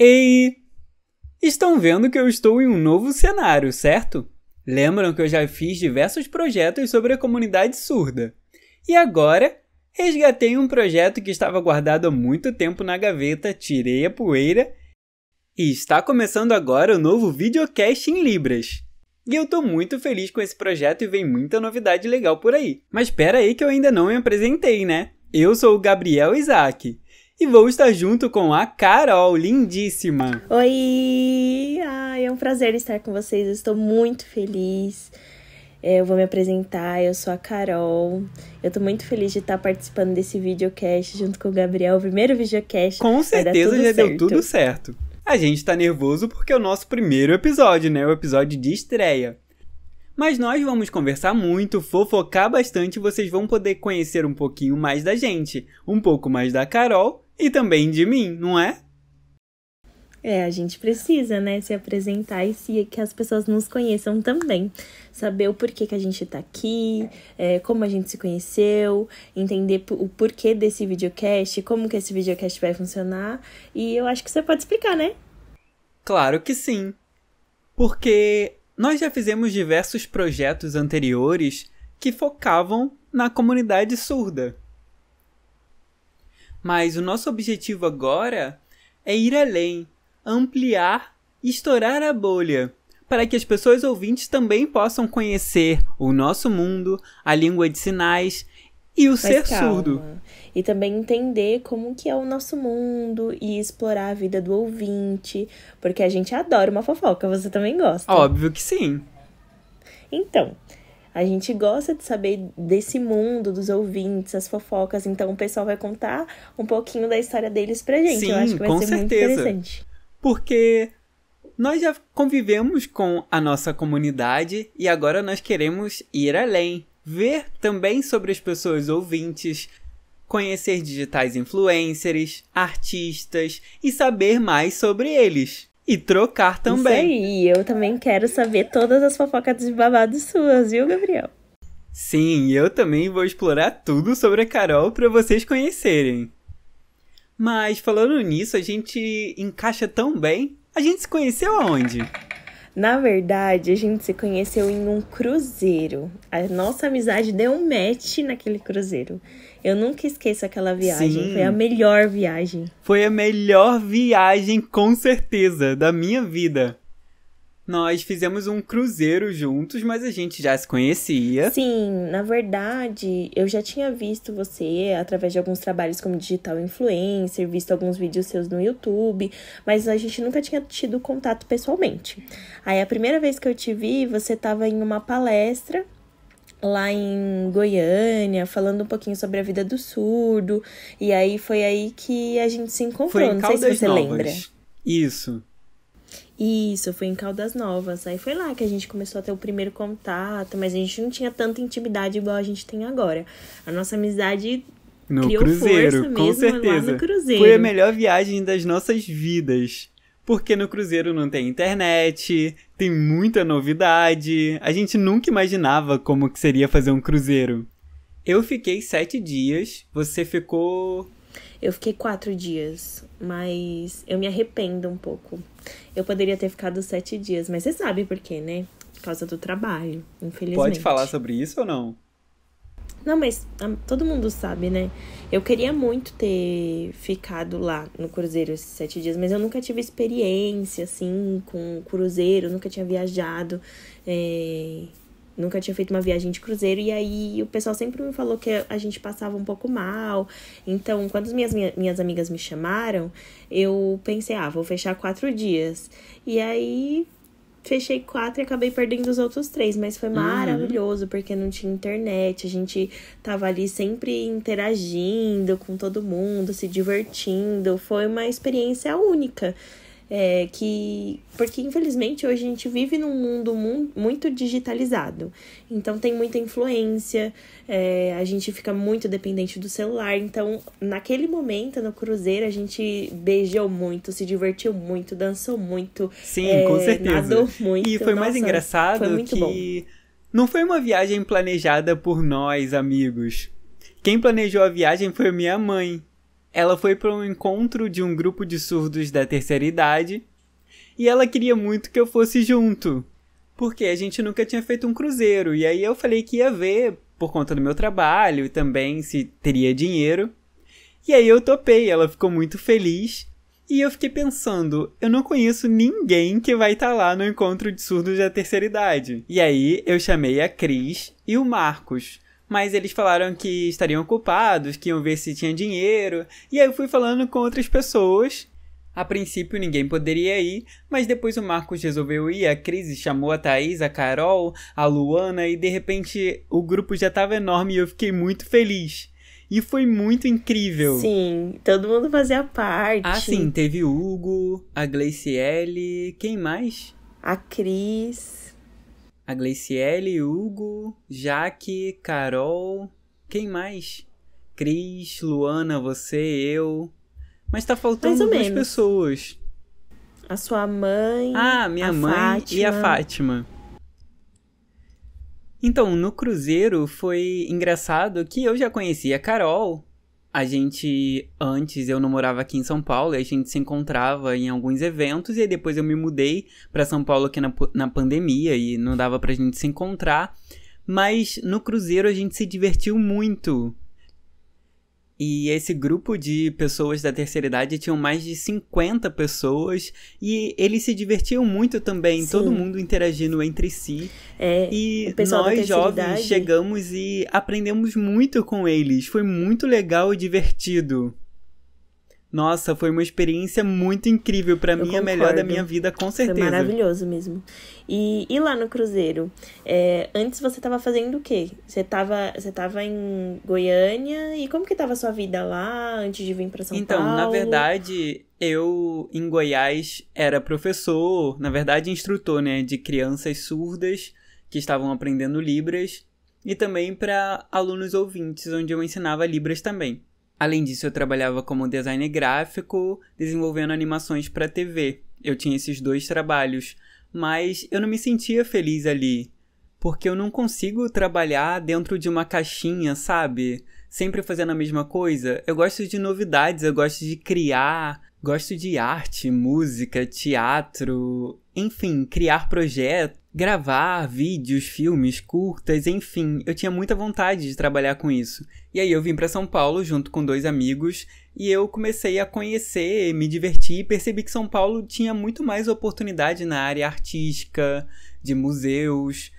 E estão vendo que eu estou em um novo cenário, certo? Lembram que eu já fiz diversos projetos sobre a comunidade surda. E agora, resgatei um projeto que estava guardado há muito tempo na gaveta, tirei a poeira e está começando agora o novo videocast em Libras. E eu tô muito feliz com esse projeto e vem muita novidade legal por aí. Mas espera aí que eu ainda não me apresentei, né? Eu sou o Gabriel Isaac e vou estar junto com a Carol, lindíssima. Oi! É um prazer estar com vocês, eu estou muito feliz. Eu vou me apresentar, eu sou a Carol. Eu tô muito feliz de estar participando desse videocast junto com o Gabriel, o primeiro videocast. Com certeza já deu tudo certo. A gente tá nervoso porque é o nosso primeiro episódio, né? O episódio de estreia. Mas nós vamos conversar muito, fofocar bastante e vocês vão poder conhecer um pouquinho mais da gente, um pouco mais da Carol e também de mim, não é? A gente precisa, né, se apresentar e que as pessoas nos conheçam também. Saber o porquê que a gente tá aqui, como a gente se conheceu, entender o porquê desse videocast, como que esse videocast vai funcionar. E eu acho que você pode explicar, né? Claro que sim. Porque nós já fizemos diversos projetos anteriores que focavam na comunidade surda. Mas o nosso objetivo agora é ir além, ampliar e estourar a bolha, para que as pessoas ouvintes também possam conhecer o nosso mundo, a língua de sinais e o ser surdo. E também entender como que é o nosso mundo e explorar a vida do ouvinte, porque a gente adora uma fofoca, você também gosta? Óbvio que sim. Então, a gente gosta de saber desse mundo, dos ouvintes, as fofocas, então o pessoal vai contar um pouquinho da história deles pra gente. Sim, eu acho que vai ser muito interessante. Porque nós já convivemos com a nossa comunidade e agora nós queremos ir além. Ver também sobre as pessoas ouvintes, conhecer digitais influencers, artistas e saber mais sobre eles. E trocar também. Isso aí, eu também quero saber todas as fofocas de babados suas, viu, Gabriel? Sim, eu também vou explorar tudo sobre a Carol para vocês conhecerem. Mas falando nisso, a gente encaixa tão bem. A gente se conheceu aonde? Na verdade, a gente se conheceu em um cruzeiro. A nossa amizade deu um match naquele cruzeiro. Eu nunca esqueço aquela viagem. Sim. Foi a melhor viagem. Foi a melhor viagem, com certeza, da minha vida. Nós fizemos um cruzeiro juntos, mas a gente já se conhecia. Sim, na verdade, eu já tinha visto você através de alguns trabalhos como digital influencer, visto alguns vídeos seus no YouTube, mas a gente nunca tinha tido contato pessoalmente. Aí, a primeira vez que eu te vi, você estava em uma palestra lá em Goiânia, falando um pouquinho sobre a vida do surdo, e aí foi aí que a gente se encontrou, Foi em não sei se você Novas. lembra. Isso, foi em Caldas Novas. Aí foi lá que a gente começou a ter o primeiro contato, mas a gente não tinha tanta intimidade igual a gente tem agora. A nossa amizade no criou cruzeiro, força com mesmo certeza. lá no cruzeiro. Foi a melhor viagem das nossas vidas. Porque no cruzeiro não tem internet, tem muita novidade. A gente nunca imaginava como que seria fazer um cruzeiro. Eu fiquei 7 dias, você ficou... Eu fiquei 4 dias, mas eu me arrependo um pouco. Eu poderia ter ficado 7 dias, mas você sabe por quê, né? Por causa do trabalho, infelizmente. Pode falar sobre isso ou não? Não, mas todo mundo sabe, né? Eu queria muito ter ficado lá no cruzeiro esses 7 dias, mas eu nunca tive experiência, assim, com cruzeiro, nunca tinha viajado, nunca tinha feito uma viagem de cruzeiro, e aí o pessoal sempre me falou que a gente passava um pouco mal. Então, quando as minhas amigas me chamaram, eu pensei, vou fechar 4 dias. E aí fechei 4 e acabei perdendo os outros 3, mas foi maravilhoso, porque não tinha internet, a gente tava ali sempre interagindo com todo mundo, se divertindo, foi uma experiência única. Porque infelizmente hoje a gente vive num mundo muito digitalizado, então tem muita influência, a gente fica muito dependente do celular. Então naquele momento no cruzeiro a gente beijou muito, se divertiu muito, dançou muito. Sim, com certeza. Nadou muito. E foi mais engraçado foi muito que bom. Não foi uma viagem planejada por nós, amigos. Quem planejou a viagem foi minha mãe. ela foi para um encontro de um grupo de surdos da terceira idade e ela queria muito que eu fosse junto, porque a gente nunca tinha feito um cruzeiro. E aí eu falei que ia ver por conta do meu trabalho e também se teria dinheiro. E aí eu topei, ela ficou muito feliz. E eu fiquei pensando, eu não conheço ninguém que vai estar lá no encontro de surdos da terceira idade. E aí eu chamei a Cris e o Marcos. Mas eles falaram que estariam ocupados, que iam ver se tinha dinheiro. E aí eu fui falando com outras pessoas. A princípio ninguém poderia ir, mas depois o Marcos resolveu ir, a Cris chamou a Thaís, a Carol, a Luana e de repente o grupo já estava enorme e eu fiquei muito feliz. E foi muito incrível. Sim, todo mundo fazia parte. Ah, sim, teve o Hugo, a Gleiciele, quem mais? A Cris. A Gleiciele, Hugo, Jaque, Carol, quem mais? Cris, Luana, você, eu... Mas tá faltando duas pessoas. A sua mãe. Ah, minha mãe Fátima. E a Fátima. Então, no cruzeiro foi engraçado que eu já conhecia a Carol. Antes eu não morava aqui em São Paulo, e a gente se encontrava em alguns eventos, e aí depois eu me mudei pra São Paulo aqui na pandemia, e não dava pra gente se encontrar. Mas no cruzeiro a gente se divertiu muito. E esse grupo de pessoas da terceira idade tinham mais de 50 pessoas e eles se divertiam muito também, Sim. Todo mundo interagindo entre si. E nós, jovens, chegamos e aprendemos muito com eles. Foi muito legal e divertido. Nossa, foi uma experiência muito incrível. Pra mim, a melhor da minha vida, com certeza. Foi maravilhoso mesmo. E lá no cruzeiro, antes você tava fazendo o quê? Você tava em Goiânia, e como que tava a sua vida lá, antes de vir pra São Paulo? Então, na verdade, eu, em Goiás, era professor, na verdade, instrutor, né, de crianças surdas que estavam aprendendo Libras, e também para alunos ouvintes, onde eu ensinava Libras também. Além disso, eu trabalhava como designer gráfico, desenvolvendo animações para TV. Eu tinha esses 2 trabalhos, mas eu não me sentia feliz ali, porque eu não consigo trabalhar dentro de uma caixinha, sabe? Sempre fazendo a mesma coisa. Eu gosto de novidades, eu gosto de criar, gosto de arte, música, teatro, enfim, criar projetos, gravar vídeos, filmes, curtas, enfim, eu tinha muita vontade de trabalhar com isso. E aí eu vim para São Paulo junto com 2 amigos e eu comecei a conhecer, me divertir e percebi que São Paulo tinha muito mais oportunidade na área artística, de museus,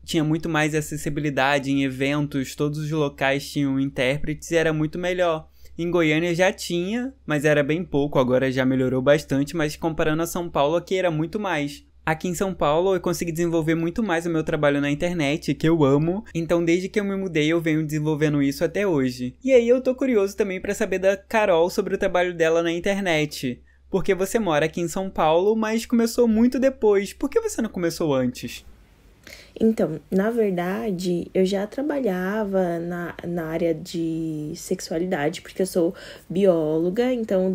tinha muito mais acessibilidade em eventos, todos os locais tinham intérpretes e era muito melhor. Em Goiânia já tinha, mas era bem pouco, agora já melhorou bastante, mas comparando a São Paulo aqui era muito mais. Aqui em São Paulo eu consegui desenvolver muito mais o meu trabalho na internet, que eu amo. Então desde que eu me mudei eu venho desenvolvendo isso até hoje. E aí eu tô curioso também pra saber da Carol sobre o trabalho dela na internet. Porque você mora aqui em São Paulo, mas começou muito depois. Por que você não começou antes? Então, na verdade, eu já trabalhava na área de sexualidade, porque eu sou bióloga, então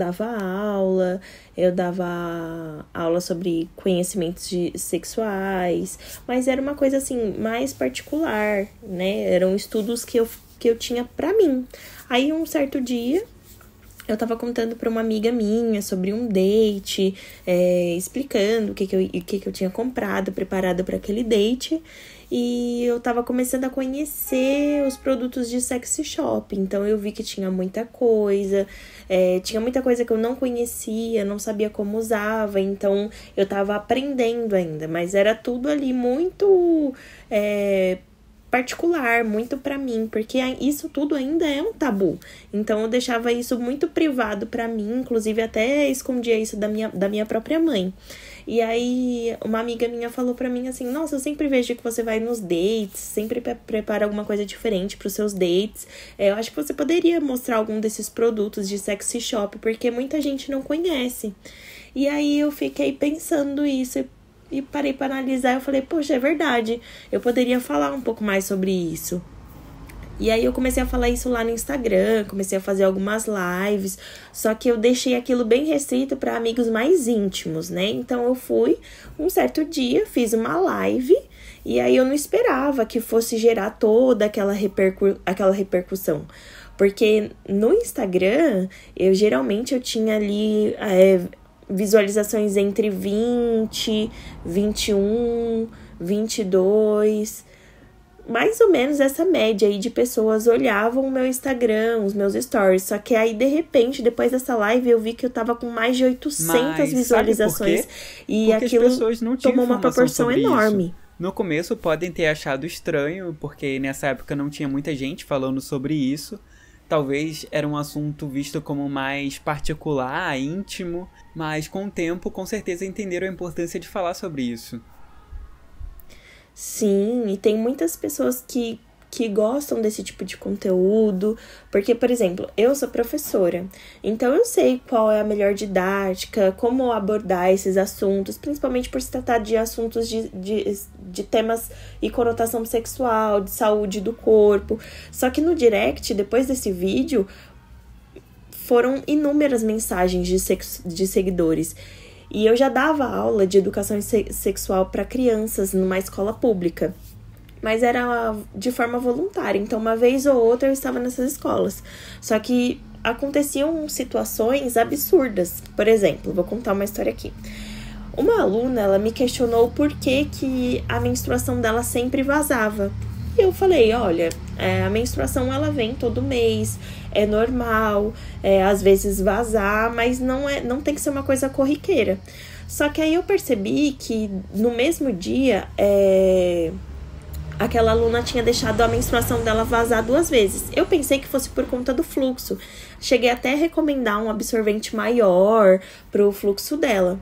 eu dava aula sobre conhecimentos sexuais, mas era uma coisa assim, mais particular, né? Eram estudos que eu tinha pra mim. Aí, um certo dia, eu tava contando pra uma amiga minha sobre um date, explicando o que eu tinha comprado, preparado para aquele date. E eu tava começando a conhecer os produtos de sexy shop. Então eu vi que tinha muita coisa que eu não conhecia, não sabia como usava. Então eu tava aprendendo ainda, mas era tudo ali muito particular, muito pra mim, porque isso tudo ainda é um tabu. Então eu deixava isso muito privado pra mim, inclusive até escondia isso da minha própria mãe. E aí uma amiga minha falou pra mim assim: nossa, eu sempre vejo que você vai nos dates, sempre prepara alguma coisa diferente pros seus dates. Eu acho que você poderia mostrar algum desses produtos de sexy shop, porque muita gente não conhece. E aí eu fiquei pensando isso e parei para analisar. Eu falei, poxa, é verdade, eu poderia falar um pouco mais sobre isso. E aí eu comecei a falar isso lá no Instagram, comecei a fazer algumas lives, só que eu deixei aquilo bem restrito para amigos mais íntimos, né? Então eu fui, um certo dia, fiz uma live, e aí eu não esperava que fosse gerar toda aquela repercussão. Porque no Instagram, geralmente eu tinha ali visualizações entre 20, 21, 22... mais ou menos essa média aí de pessoas olhavam o meu Instagram, os meus stories. Só que aí, de repente, depois dessa live, eu vi que eu tava com mais de 800 visualizações. Sabe por quê? E porque aquilo as pessoas não tinham tomou uma proporção enorme. Isso. No começo podem ter achado estranho, porque nessa época não tinha muita gente falando sobre isso. Talvez era um assunto visto como mais particular, íntimo. Mas com o tempo, com certeza entenderam a importância de falar sobre isso. Sim, e tem muitas pessoas que gostam desse tipo de conteúdo, porque, por exemplo, eu sou professora, então eu sei qual é a melhor didática, como abordar esses assuntos, principalmente por se tratar de assuntos de temas e conotação sexual, de saúde do corpo. Só que no direct, depois desse vídeo, foram inúmeras mensagens de seguidores. E eu já dava aula de educação sexual para crianças numa escola pública. Mas era de forma voluntária. Então, uma vez ou outra, eu estava nessas escolas. Só que aconteciam situações absurdas. Por exemplo, vou contar uma história aqui. Uma aluna, ela me questionou por que a menstruação dela sempre vazava. E eu falei, olha, a menstruação ela vem todo mês, é normal, às vezes vazar, mas não tem que ser uma coisa corriqueira. Só que aí eu percebi que no mesmo dia, aquela aluna tinha deixado a menstruação dela vazar 2 vezes. Eu pensei que fosse por conta do fluxo. Cheguei até a recomendar um absorvente maior pro fluxo dela.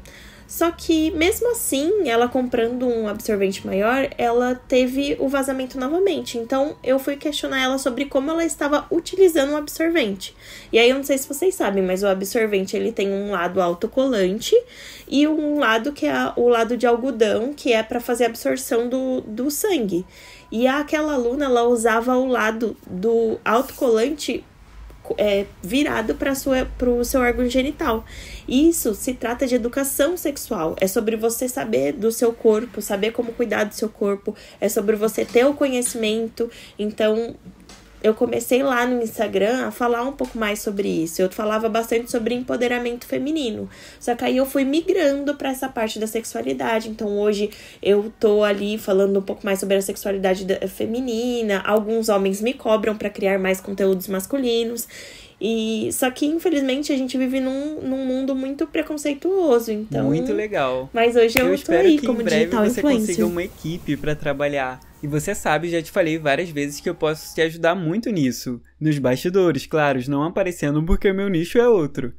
Só que, mesmo assim, ela comprando um absorvente maior, ela teve o vazamento novamente. Então, eu fui questionar ela sobre como ela estava utilizando o absorvente. E aí, eu não sei se vocês sabem, mas o absorvente, ele tem um lado autocolante e um lado que é o lado de algodão, que é para fazer a absorção do sangue. E aquela aluna, ela usava o lado do autocolante virado para o seu órgão genital. Isso se trata de educação sexual. É sobre você saber do seu corpo, saber como cuidar do seu corpo. É sobre você ter o conhecimento. Então, eu comecei lá no Instagram a falar um pouco mais sobre isso. Eu falava bastante sobre empoderamento feminino. Só que aí eu fui migrando para essa parte da sexualidade. Então hoje eu tô ali falando um pouco mais sobre a sexualidade feminina. Alguns homens me cobram para criar mais conteúdos masculinos. Só que, infelizmente, a gente vive num mundo muito preconceituoso, então... Muito legal. Mas hoje eu tô aí como digital influencer. Eu espero que em breve você consiga uma equipe para trabalhar. E você sabe, já te falei várias vezes que eu posso te ajudar muito nisso. Nos bastidores, claro, não aparecendo porque o meu nicho é outro.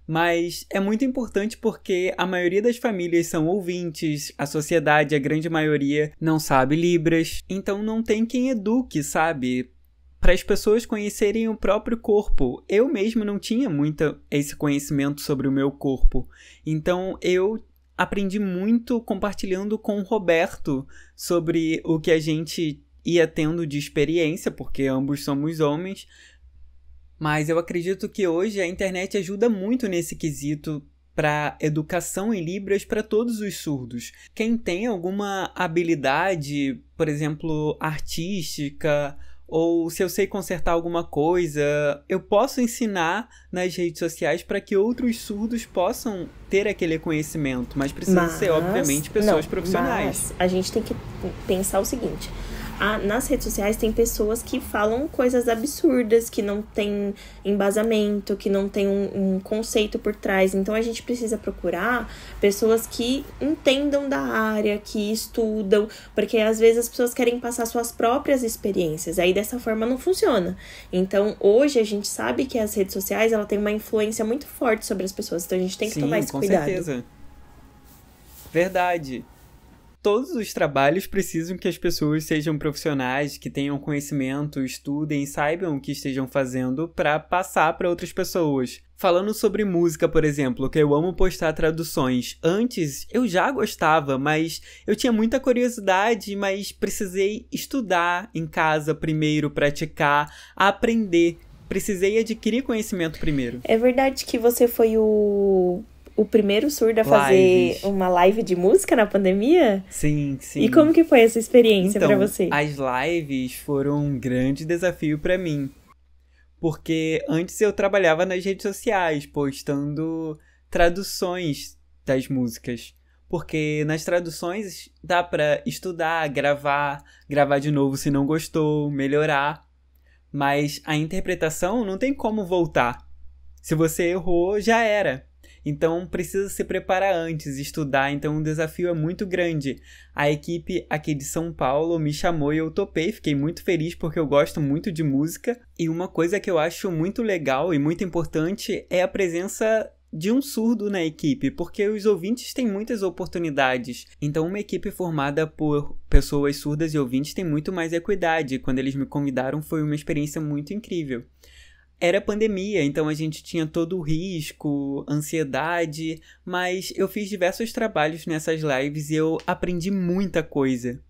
Mas é muito importante porque a maioria das famílias são ouvintes, a sociedade, a grande maioria, não sabe Libras. Então não tem quem eduque, sabe? Para as pessoas conhecerem o próprio corpo. Eu mesmo não tinha muito esse conhecimento sobre o meu corpo. Então eu aprendi muito compartilhando com o Roberto sobre o que a gente ia tendo de experiência, porque ambos somos homens. Mas eu acredito que hoje a internet ajuda muito nesse quesito para educação em Libras para todos os surdos. Quem tem alguma habilidade, por exemplo, artística, ou se eu sei consertar alguma coisa, eu posso ensinar nas redes sociais para que outros surdos possam ter aquele conhecimento, mas precisa ser, obviamente, pessoas profissionais. Mas a gente tem que pensar o seguinte: nas redes sociais tem pessoas que falam coisas absurdas, que não tem embasamento, que não tem um conceito por trás. Então a gente precisa procurar pessoas que entendam da área, que estudam, porque às vezes as pessoas querem passar suas próprias experiências, aí dessa forma não funciona. Então hoje a gente sabe que as redes sociais ela tem uma influência muito forte sobre as pessoas, então a gente tem que tomar esse cuidado. Com certeza. Verdade. Todos os trabalhos precisam que as pessoas sejam profissionais, que tenham conhecimento, estudem e saibam o que estejam fazendo para passar para outras pessoas. Falando sobre música, por exemplo, que eu amo postar traduções. Antes eu já gostava, mas eu tinha muita curiosidade, mas precisei estudar em casa primeiro, praticar, aprender. Precisei adquirir conhecimento primeiro. É verdade que você foi o primeiro surdo a fazer uma live de música na pandemia? Sim, sim. E como que foi essa experiência pra você? As lives foram um grande desafio pra mim. Porque antes eu trabalhava nas redes sociais, postando traduções das músicas. Porque nas traduções dá pra estudar, gravar de novo se não gostou, melhorar. Mas a interpretação não tem como voltar. Se você errou, já era. Então precisa se preparar antes, estudar, então o desafio é muito grande. A equipe aqui de São Paulo me chamou e eu topei, fiquei muito feliz porque eu gosto muito de música. E uma coisa que eu acho muito legal e muito importante é a presença de um surdo na equipe, porque os ouvintes têm muitas oportunidades. Então uma equipe formada por pessoas surdas e ouvintes tem muito mais equidade. Quando eles me convidaram foi uma experiência muito incrível. Era pandemia, então a gente tinha todo o risco, ansiedade, mas eu fiz diversos trabalhos nessas lives e eu aprendi muita coisa.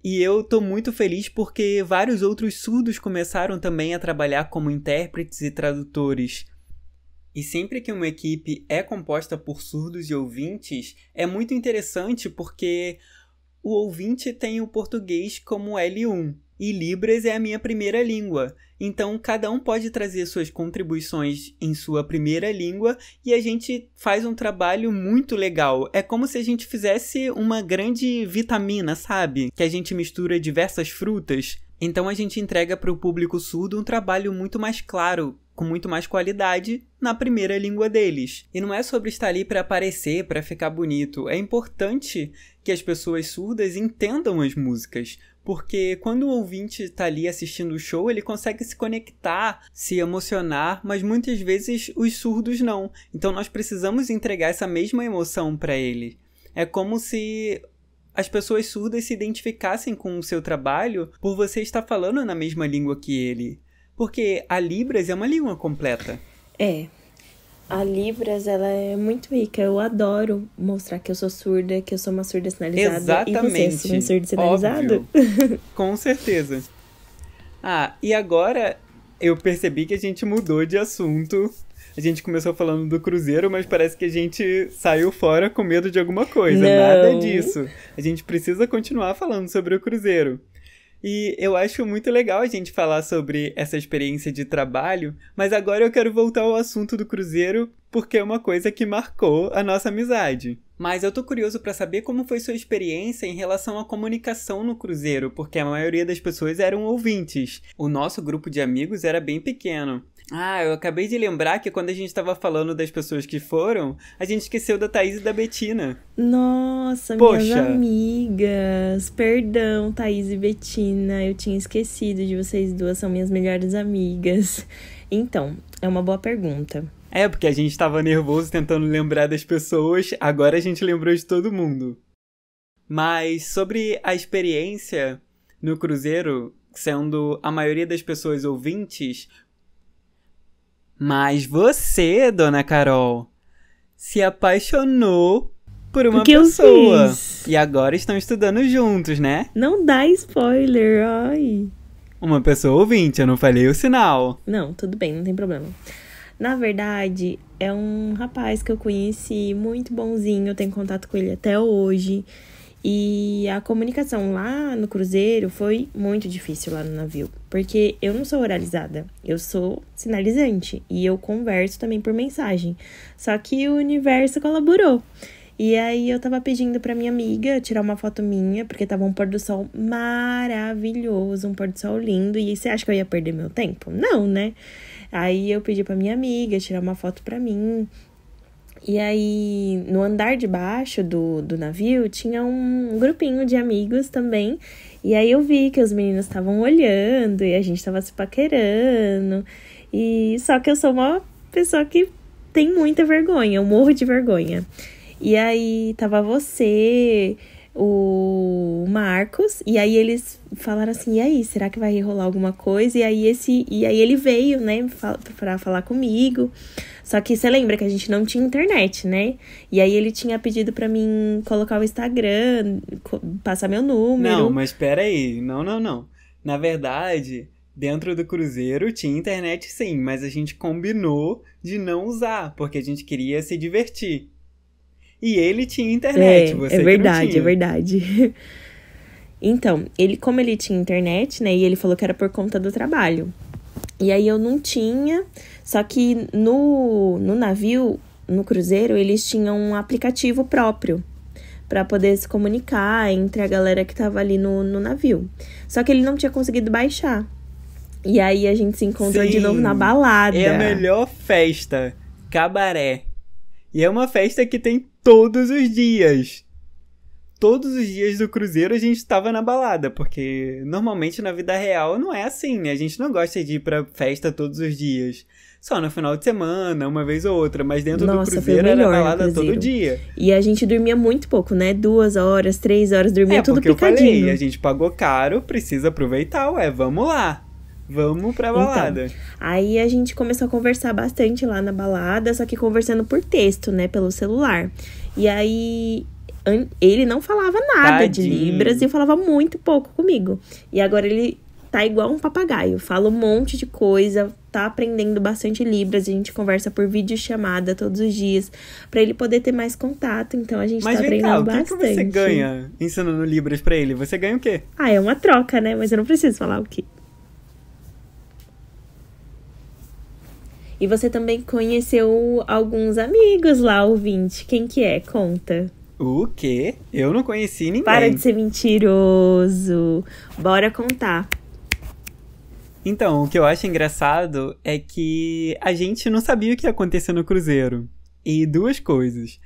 E eu tô muito feliz porque vários outros surdos começaram também a trabalhar como intérpretes e tradutores. E sempre que uma equipe é composta por surdos e ouvintes, é muito interessante porque o ouvinte tem o português como L1 e Libras é a minha primeira língua. Então, cada um pode trazer suas contribuições em sua primeira língua e a gente faz um trabalho muito legal. É como se a gente fizesse uma grande vitamina, sabe? Que a gente mistura diversas frutas. Então, a gente entrega para o público surdo um trabalho muito mais claro, com muito mais qualidade na primeira língua deles. E não é sobre estar ali para aparecer, para ficar bonito. É importante que as pessoas surdas entendam as músicas. Porque quando o ouvinte está ali assistindo o show, ele consegue se conectar, se emocionar, mas muitas vezes os surdos não. Então nós precisamos entregar essa mesma emoção para ele. É como se as pessoas surdas se identificassem com o seu trabalho por você estar falando na mesma língua que ele. Porque a Libras é uma língua completa. É. A Libras, ela é muito rica. Eu adoro mostrar que eu sou surda, que eu sou uma surda sinalizada. Exatamente. E você é um surdo sinalizado? Óbvio. Com certeza. Ah, e agora eu percebi que a gente mudou de assunto. A gente começou falando do cruzeiro, mas parece que a gente saiu fora com medo de alguma coisa. Não. Nada disso. A gente precisa continuar falando sobre o cruzeiro. E eu acho muito legal a gente falar sobre essa experiência de trabalho, mas agora eu quero voltar ao assunto do cruzeiro porque é uma coisa que marcou a nossa amizade. Mas eu tô curioso pra saber como foi sua experiência em relação à comunicação no cruzeiro, porque a maioria das pessoas eram ouvintes. O nosso grupo de amigos era bem pequeno. Ah, eu acabei de lembrar que quando a gente tava falando das pessoas que foram, a gente esqueceu da Thaís e da Betina. Nossa, Poxa. minhas amigas. Perdão, Thaís e Betina. Eu tinha esquecido de vocês duas, são minhas melhores amigas. Então, é uma boa pergunta. É, porque a gente tava nervoso tentando lembrar das pessoas, agora a gente lembrou de todo mundo. Mas sobre a experiência no cruzeiro, sendo a maioria das pessoas ouvintes... Mas você, dona Carol, se apaixonou por uma pessoa. Eu fiz? E agora estão estudando juntos, né? Não dá spoiler, ai. Uma pessoa ouvinte, eu não falei o sinal. Não, tudo bem, não tem problema. Na verdade, é um rapaz que eu conheci, muito bonzinho, eu tenho contato com ele até hoje. E a comunicação lá no cruzeiro foi muito difícil lá no navio. Porque eu não sou oralizada, eu sou sinalizante. E eu converso também por mensagem. Só que o universo colaborou. E aí eu tava pedindo pra minha amiga tirar uma foto minha, porque tava um pôr do sol maravilhoso, um pôr do sol lindo. E você acha que eu ia perder meu tempo? Não, né? Aí eu pedi pra minha amiga tirar uma foto pra mim. E aí, no andar de baixo do navio, tinha um grupinho de amigos também. E aí eu vi que os meninos estavam olhando e a gente tava se paquerando. E só que eu sou uma pessoa que tem muita vergonha, eu morro de vergonha. E aí tava você, o Marcos, e aí eles falaram assim, e aí, será que vai rolar alguma coisa? E aí ele veio, né, pra falar comigo. Só que você lembra que a gente não tinha internet, né? E aí ele tinha pedido pra mim colocar o Instagram, passar meu número. Não, mas peraí, não. Na verdade, dentro do cruzeiro tinha internet sim, mas a gente combinou de não usar, porque a gente queria se divertir. E ele tinha internet, você é verdade, que não tinha. É verdade. Então, como ele tinha internet, né, e ele falou que era por conta do trabalho. E aí eu não tinha, só que no navio, no cruzeiro, eles tinham um aplicativo próprio para poder se comunicar entre a galera que tava ali no navio. Só que ele não tinha conseguido baixar. E aí a gente se encontrou de novo na balada. É a melhor festa, cabaré. E é uma festa que tem todos os dias. Todos os dias do cruzeiro a gente tava na balada, porque normalmente na vida real não é assim, né? A gente não gosta de ir pra festa todos os dias. Só no final de semana, uma vez ou outra, mas dentro do cruzeiro era balada todo dia. E a gente dormia muito pouco, né? 2 horas, 3 horas, dormia tudo picadinho. É, porque eu falei, a gente pagou caro, precisa aproveitar, vamos lá. Vamos pra balada. Então, aí a gente começou a conversar bastante lá na balada, só que conversando por texto, né? Pelo celular. E aí ele não falava nada de Libras e falava muito pouco comigo. E agora ele tá igual um papagaio, fala um monte de coisa, tá aprendendo bastante Libras, a gente conversa por videochamada todos os dias, pra ele poder ter mais contato, então a gente tá aprendendo bastante. Mas vem cá, o que você ganha ensinando Libras pra ele? Você ganha o quê? É uma troca, né? Mas eu não preciso falar o quê. E você também conheceu alguns amigos lá, ouvinte. Quem que é? Conta. O quê? Eu não conheci ninguém. Para de ser mentiroso. Bora contar. Então, o que eu acho engraçado é que a gente não sabia o que ia acontecer no cruzeiro. E 2 coisas.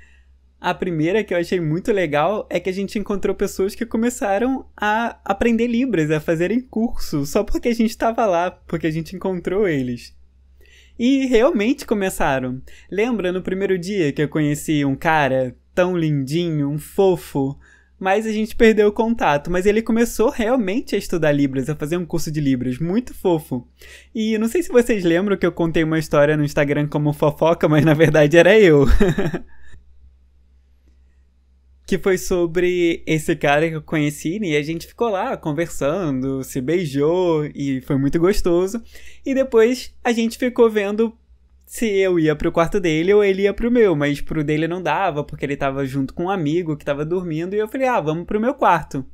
A primeira que eu achei muito legal é que a gente encontrou pessoas que começaram a aprender Libras, a fazerem curso, só porque a gente estava lá, porque a gente encontrou eles. E realmente começaram. Lembra no primeiro dia que eu conheci um cara tão lindinho, um fofo, mas a gente perdeu o contato. Mas ele começou realmente a estudar Libras, a fazer um curso de Libras, muito fofo. E não sei se vocês lembram que eu contei uma história no Instagram como fofoca, mas na verdade era eu. Que foi sobre esse cara que eu conheci, e a gente ficou lá conversando, se beijou, e foi muito gostoso. E depois a gente ficou vendo se eu ia pro quarto dele ou ele ia pro meu, mas pro dele não dava, porque ele tava junto com um amigo que tava dormindo, e eu falei, vamos pro meu quarto.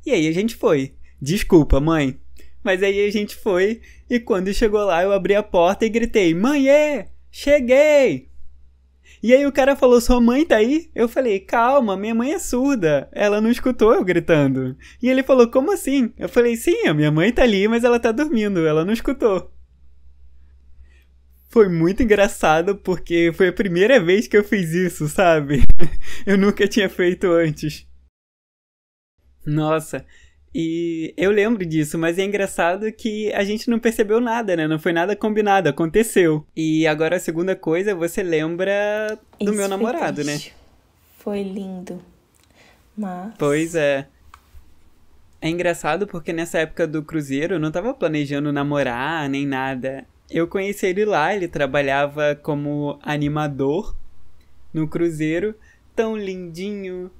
E aí a gente foi. Desculpa, mãe. Mas aí a gente foi, e quando chegou lá eu abri a porta e gritei, mãe, cheguei! E aí o cara falou, sua mãe tá aí? Eu falei, calma, minha mãe é surda. Ela não escutou eu gritando. E ele falou, como assim? Eu falei, sim, a minha mãe tá ali, mas ela tá dormindo, ela não escutou. Foi muito engraçado porque foi a primeira vez que eu fiz isso, sabe? Eu nunca tinha feito antes. Nossa, e eu lembro disso, mas é engraçado que a gente não percebeu nada, né? Não foi nada combinado, aconteceu. E agora a segunda coisa, você lembra do meu namorado, né? Foi lindo, mas... Pois é. É engraçado porque nessa época do cruzeiro eu não tava planejando namorar nem nada. Eu conheci ele lá, ele trabalhava como animador no cruzeiro, tão lindinho.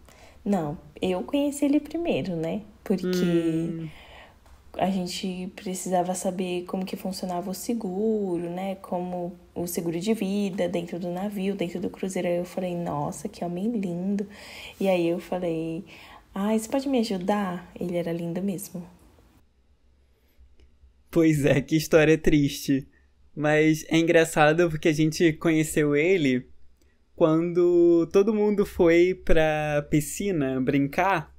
Não, eu conheci ele primeiro, né? Porque a gente precisava saber como que funcionava o seguro, né? Como o seguro de vida dentro do navio, dentro do cruzeiro. Aí eu falei, nossa, que homem lindo. E aí eu falei, você pode me ajudar? Ele era lindo mesmo. Pois é, que história triste. Mas é engraçado porque a gente conheceu ele quando todo mundo foi pra piscina brincar.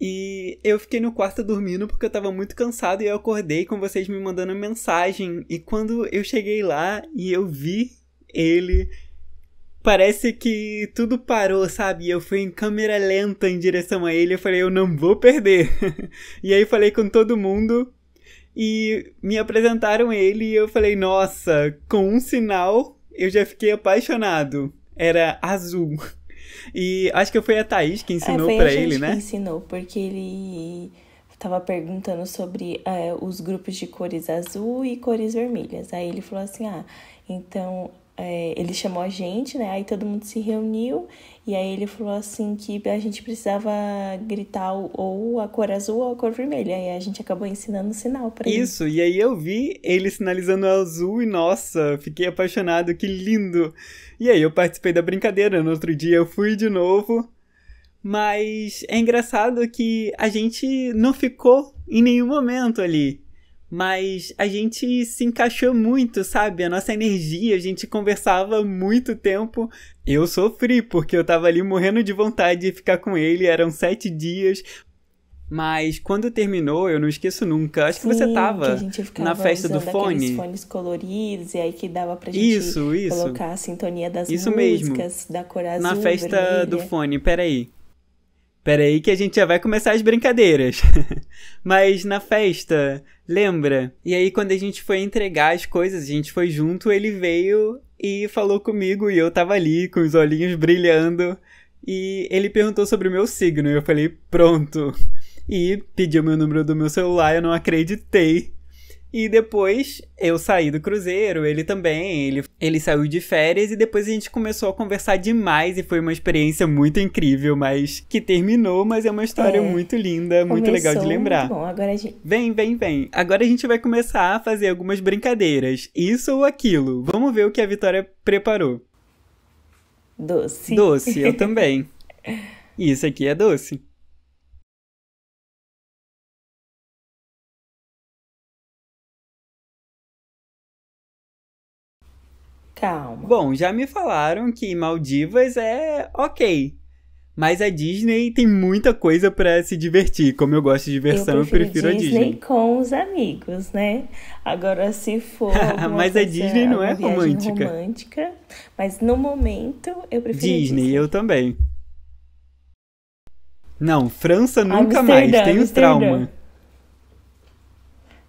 E eu fiquei no quarto dormindo porque eu tava muito cansado e eu acordei com vocês me mandando mensagem. E quando eu cheguei lá e eu vi ele, parece que tudo parou, sabe? E eu fui em câmera lenta em direção a ele. Eu falei, eu não vou perder. E aí falei com todo mundo e me apresentaram ele e eu falei, nossa, com um sinal eu já fiquei apaixonado. Era azul. E acho que foi a Thaís que ensinou pra ele, né? Foi a gente que ensinou, porque ele tava perguntando sobre os grupos de cores azul e cores vermelhas. Aí ele falou assim, então ele chamou a gente, né? Aí todo mundo se reuniu e aí ele falou assim que a gente precisava gritar ou a cor azul ou a cor vermelha. Aí a gente acabou ensinando o sinal pra ele. Isso, e aí eu vi ele sinalizando azul e nossa, fiquei apaixonado, que lindo! E aí eu participei da brincadeira, no outro dia eu fui de novo, mas é engraçado que a gente não ficou em nenhum momento ali, mas a gente se encaixou muito, sabe? A nossa energia, a gente conversava muito tempo. Eu sofri, porque eu tava ali morrendo de vontade de ficar com ele, eram 7 dias. Mas quando terminou, eu não esqueço nunca. Acho que você Sim, que a tava gente na ficava festa do usando aqueles fone. fones coloridos, e aí que dava pra gente Isso. colocar a sintonia das Isso mesmo. músicas, da cor Na azul, festa do vermelha. fone, peraí. Peraí que a gente já vai começar as brincadeiras. Mas na festa, lembra? E aí quando a gente foi entregar as coisas, a gente foi junto, ele veio e falou comigo e eu tava ali com os olhinhos brilhando. E ele perguntou sobre o meu signo e eu falei, pronto. E pediu meu número do meu celular, eu não acreditei. E depois eu saí do cruzeiro, ele também, ele saiu de férias e depois a gente começou a conversar demais e foi uma experiência muito incrível, mas que terminou, mas é uma história É, muito linda, muito legal de começou muito lembrar. bom. Agora a gente... Vem. Agora a gente vai começar a fazer algumas brincadeiras, isso ou aquilo. Vamos ver o que a Vitória preparou. Doce. Doce, eu também. Isso aqui é doce. Calma. Bom, já me falaram que Maldivas é ok. Mas a Disney tem muita coisa pra se divertir. Como eu gosto de Eu diversão, eu prefiro prefiro a Disney Disney. com os amigos, né? Agora, se for alguma Mas a coisa, Disney não é alguma viagem romântica. romântica, mas no momento eu prefiro Disney, eu Disney. também. Não, França nunca mais, Amsterdã, tenho Amsterdã. trauma.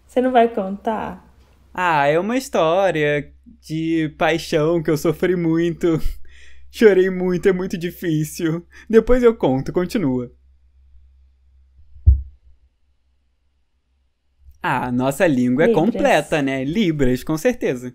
Você não vai contar? Ah, é uma história de paixão que eu sofri muito. Chorei muito, é muito difícil. Depois eu conto, continua. Ah, nossa língua é completa, Libras. né? Libras, com certeza.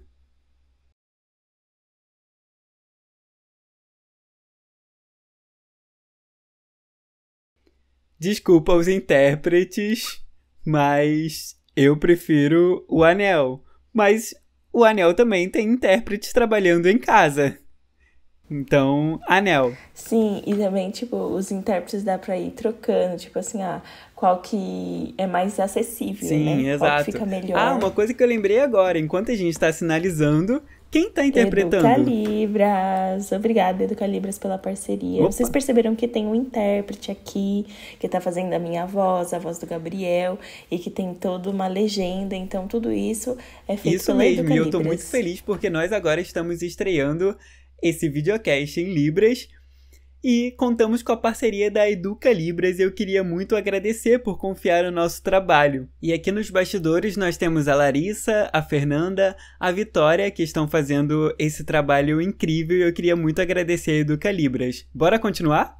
Desculpa os intérpretes, mas eu prefiro o Anel. Mas o Anel também tem intérpretes trabalhando em casa. Então, Anel. Sim, e também, tipo, os intérpretes dá pra ir trocando, tipo assim, qual que é mais acessível, Sim, né? Qual que exato. fica Ah, melhor. uma coisa que eu lembrei agora, enquanto a gente está sinalizando, quem está interpretando? Educalibras, obrigada, Educalibras, pela parceria. Vocês Opa, perceberam que tem um intérprete aqui, que tá fazendo a minha voz, a voz do Gabriel, e que tem toda uma legenda, então tudo isso é feito isso pela mesmo, e eu tô muito Educalibras. feliz porque nós agora estamos estreando esse videocast em Libras e contamos com a parceria da Educa Libras e eu queria muito agradecer por confiar no nosso trabalho. E aqui nos bastidores nós temos a Larissa, a Fernanda, a Vitória, que estão fazendo esse trabalho incrível e eu queria muito agradecer a Educa Libras. Bora continuar?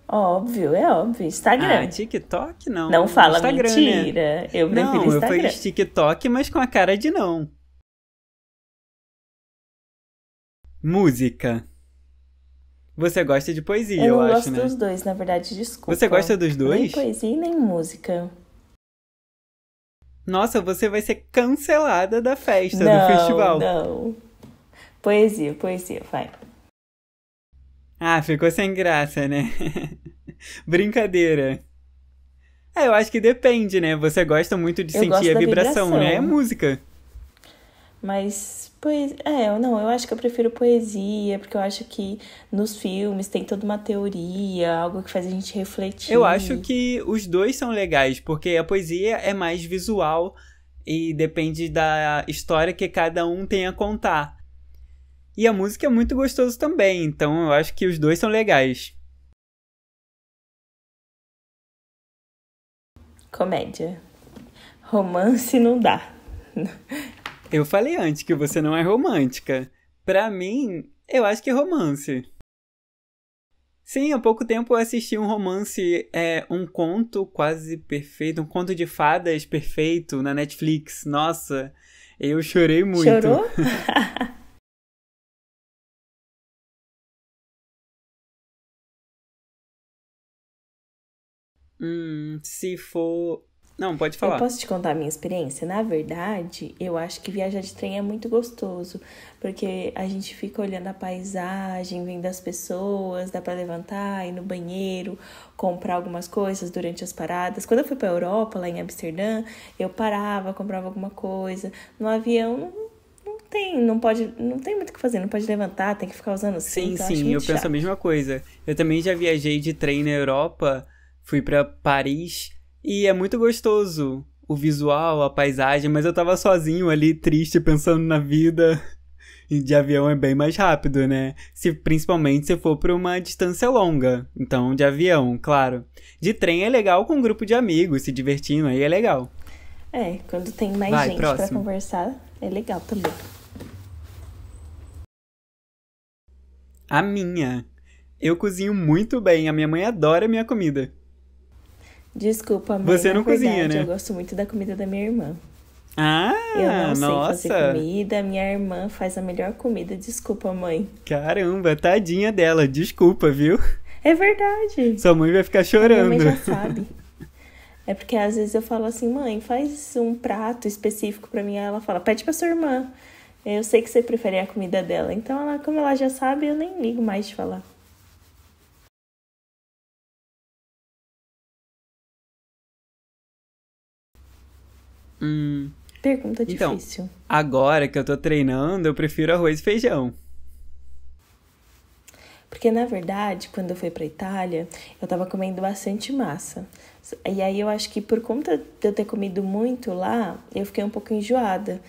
Óbvio, é óbvio. Ah, Instagram. TikTok Não não. fala Instagram, né? mentira. Eu prefiro Não, eu Instagram. fiz TikTok, mas com a cara de não. Música. Você gosta de poesia, Eu eu não acho, gosto né? dos dois, na verdade, Você gosta desculpa. dos Nem dois? poesia e nem música. Nossa, você vai ser cancelada da festa, do Não, festival. não. Poesia, vai. Ah, ficou sem graça, né? Brincadeira. É, eu acho que depende, né? Você gosta muito de Eu sentir gosto a da vibração, né? É vibração. música. Mas, não, eu acho que eu prefiro poesia, porque eu acho que nos filmes tem toda uma teoria, algo que faz a gente Eu acho refletir. que os dois são legais, porque a poesia é mais visual e depende da história que cada um tem a contar. E a música é muito gostoso também, então eu acho que os dois são legais. Comédia. Romance não dá. Eu falei antes que você não é romântica. Pra mim, eu acho que é romance. Sim, há pouco tempo eu assisti um romance, um conto quase perfeito, um conto de fadas perfeito na Netflix. Nossa, eu chorei muito. Chorou? Se for. Não, pode Eu falar. posso te contar a minha experiência? Na verdade, eu acho que viajar de trem é muito gostoso, porque a gente fica olhando a paisagem, vendo as pessoas, dá pra levantar, ir no banheiro, comprar algumas coisas durante as paradas. Quando eu fui pra Europa, lá em Amsterdã, eu parava, comprava alguma coisa. No avião não tem muito o que fazer, não pode levantar, tem que ficar usando o cinto, eu acho Sim, eu muito penso a chato. mesma coisa. Eu também já viajei de trem na Europa, fui pra Paris e é muito gostoso o visual, a paisagem, mas eu tava sozinho ali, triste, pensando na vida. E de avião é bem mais rápido, né? Principalmente se for por uma distância longa. Então, de avião, claro. De trem é legal com um grupo de amigos, se divertindo, aí é legal. É, quando tem mais Vai, gente pra próximo. conversar, é legal também. A minha. Eu cozinho muito bem, a minha mãe adora a minha comida. Desculpa, mãe, Você na não cozinha, verdade, eu né? gosto muito da comida da minha irmã. Eu Ah, não sei fazer nossa! comida, minha irmã faz a melhor comida. Desculpa, mãe. Caramba, tadinha dela, desculpa, viu? É verdade. Sua mãe vai ficar A minha mãe chorando. já sabe. É porque às vezes eu falo assim, mãe, faz um prato específico pra mim. Aí ela fala, pede pra sua irmã. Eu sei que você prefere a comida dela. Então, como ela já sabe, eu nem ligo mais de falar. Hum, Pergunta então, difícil. agora que eu tô treinando, eu prefiro arroz e feijão. Porque, na verdade, quando eu fui pra Itália, eu tava comendo bastante massa. E aí eu acho que por conta de eu ter comido muito lá, eu fiquei um pouco enjoada.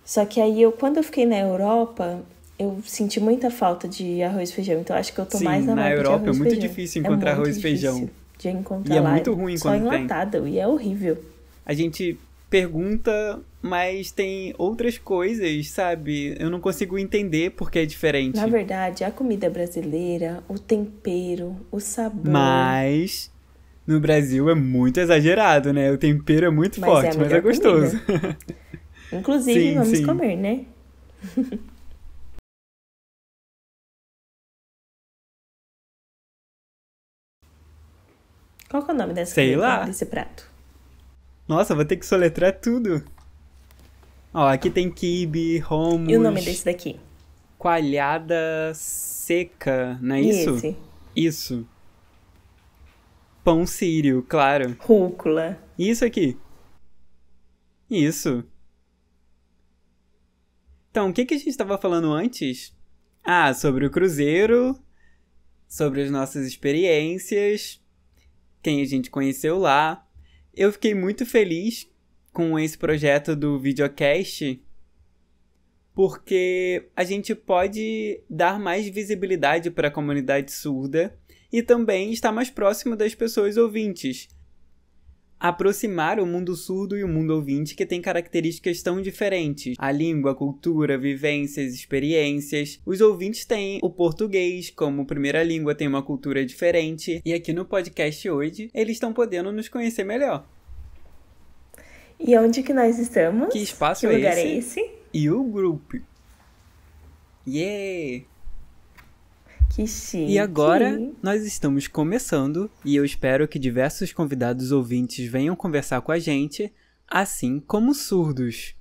Só que aí quando eu fiquei na Europa, eu senti muita falta de arroz e feijão. Então acho que eu tô mais Sim, na na vibe de Europa é arroz e muito feijão. difícil É encontrar muito arroz e feijão. difícil de E encontrar é lá. muito ruim Só quando tem. enlatada e é horrível. A gente pergunta, mas tem outras coisas, sabe? Eu não consigo entender porque é diferente. Na verdade, a comida brasileira, o tempero, o sabor. Mas no Brasil é muito exagerado, né? O tempero é muito Mas é a forte, mas é melhor gostoso. Inclusive, Sim, vamos sim. comer, né? Qual que é o nome dessa Sei comida, lá. desse prato? Nossa, vou ter que soletrar tudo. Ó, aqui tem quibe, E o nome hummus, desse daqui? coalhada seca, não é E isso? esse? Isso. Pão sírio, claro. Rúcula. E isso aqui? Isso. Então, o que a gente estava falando antes? Ah, sobre o cruzeiro, sobre as nossas experiências, quem a gente conheceu lá. Eu fiquei muito feliz com esse projeto do videocast, porque a gente pode dar mais visibilidade para a comunidade surda e também estar mais próximo das pessoas ouvintes. Aproximar o mundo surdo e o mundo ouvinte que tem características tão diferentes. A língua, a cultura, vivências, experiências. Os ouvintes têm o português como primeira língua, tem uma cultura diferente. E aqui no podcast hoje, eles estão podendo nos conhecer melhor. E onde que nós estamos? Que espaço Que é lugar esse? é esse? E o grupo. Yeah! Que chique. E agora nós estamos começando e eu espero que diversos convidados ouvintes venham conversar com a gente, assim como surdos.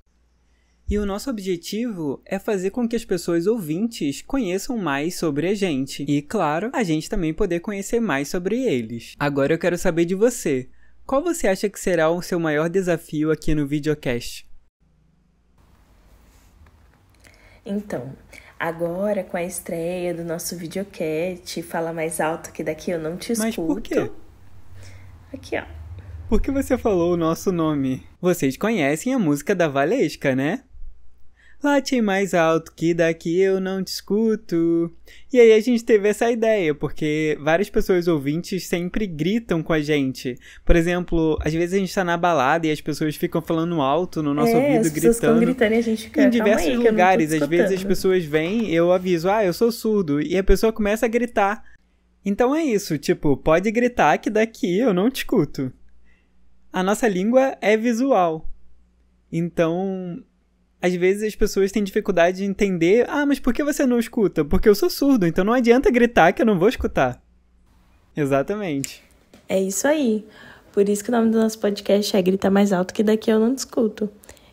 E o nosso objetivo é fazer com que as pessoas ouvintes conheçam mais sobre a gente. E, claro, a gente também poder conhecer mais sobre eles. Agora eu quero saber de você. Qual você acha que será o seu maior desafio aqui no videocast? Então, agora com a estreia do nosso videocast, fala mais alto que daqui eu não te escuto. Mas por quê? Aqui, ó. Por que você falou o nosso nome? Vocês conhecem a música da Valesca, né? Late mais alto que daqui eu não te escuto. E aí a gente teve essa ideia, porque várias pessoas ouvintes sempre gritam com a gente. Por exemplo, às vezes a gente tá na balada e as pessoas ficam falando alto no nosso ouvido, as pessoas ficam gritando. gritando e a gente fica, Em calma diversos aí, que eu não tô lugares, te às vezes as escutando. pessoas vêm, eu aviso, eu sou surdo, e a pessoa começa a gritar. Então é isso, tipo, pode gritar que daqui eu não te escuto. A nossa língua é visual. Então, às vezes as pessoas têm dificuldade de entender, mas por que você não escuta? Porque eu sou surdo, então não adianta gritar que eu não vou escutar. Exatamente. É isso aí. Por isso que o nome do nosso podcast é Grita Mais Alto que daqui eu não discuto.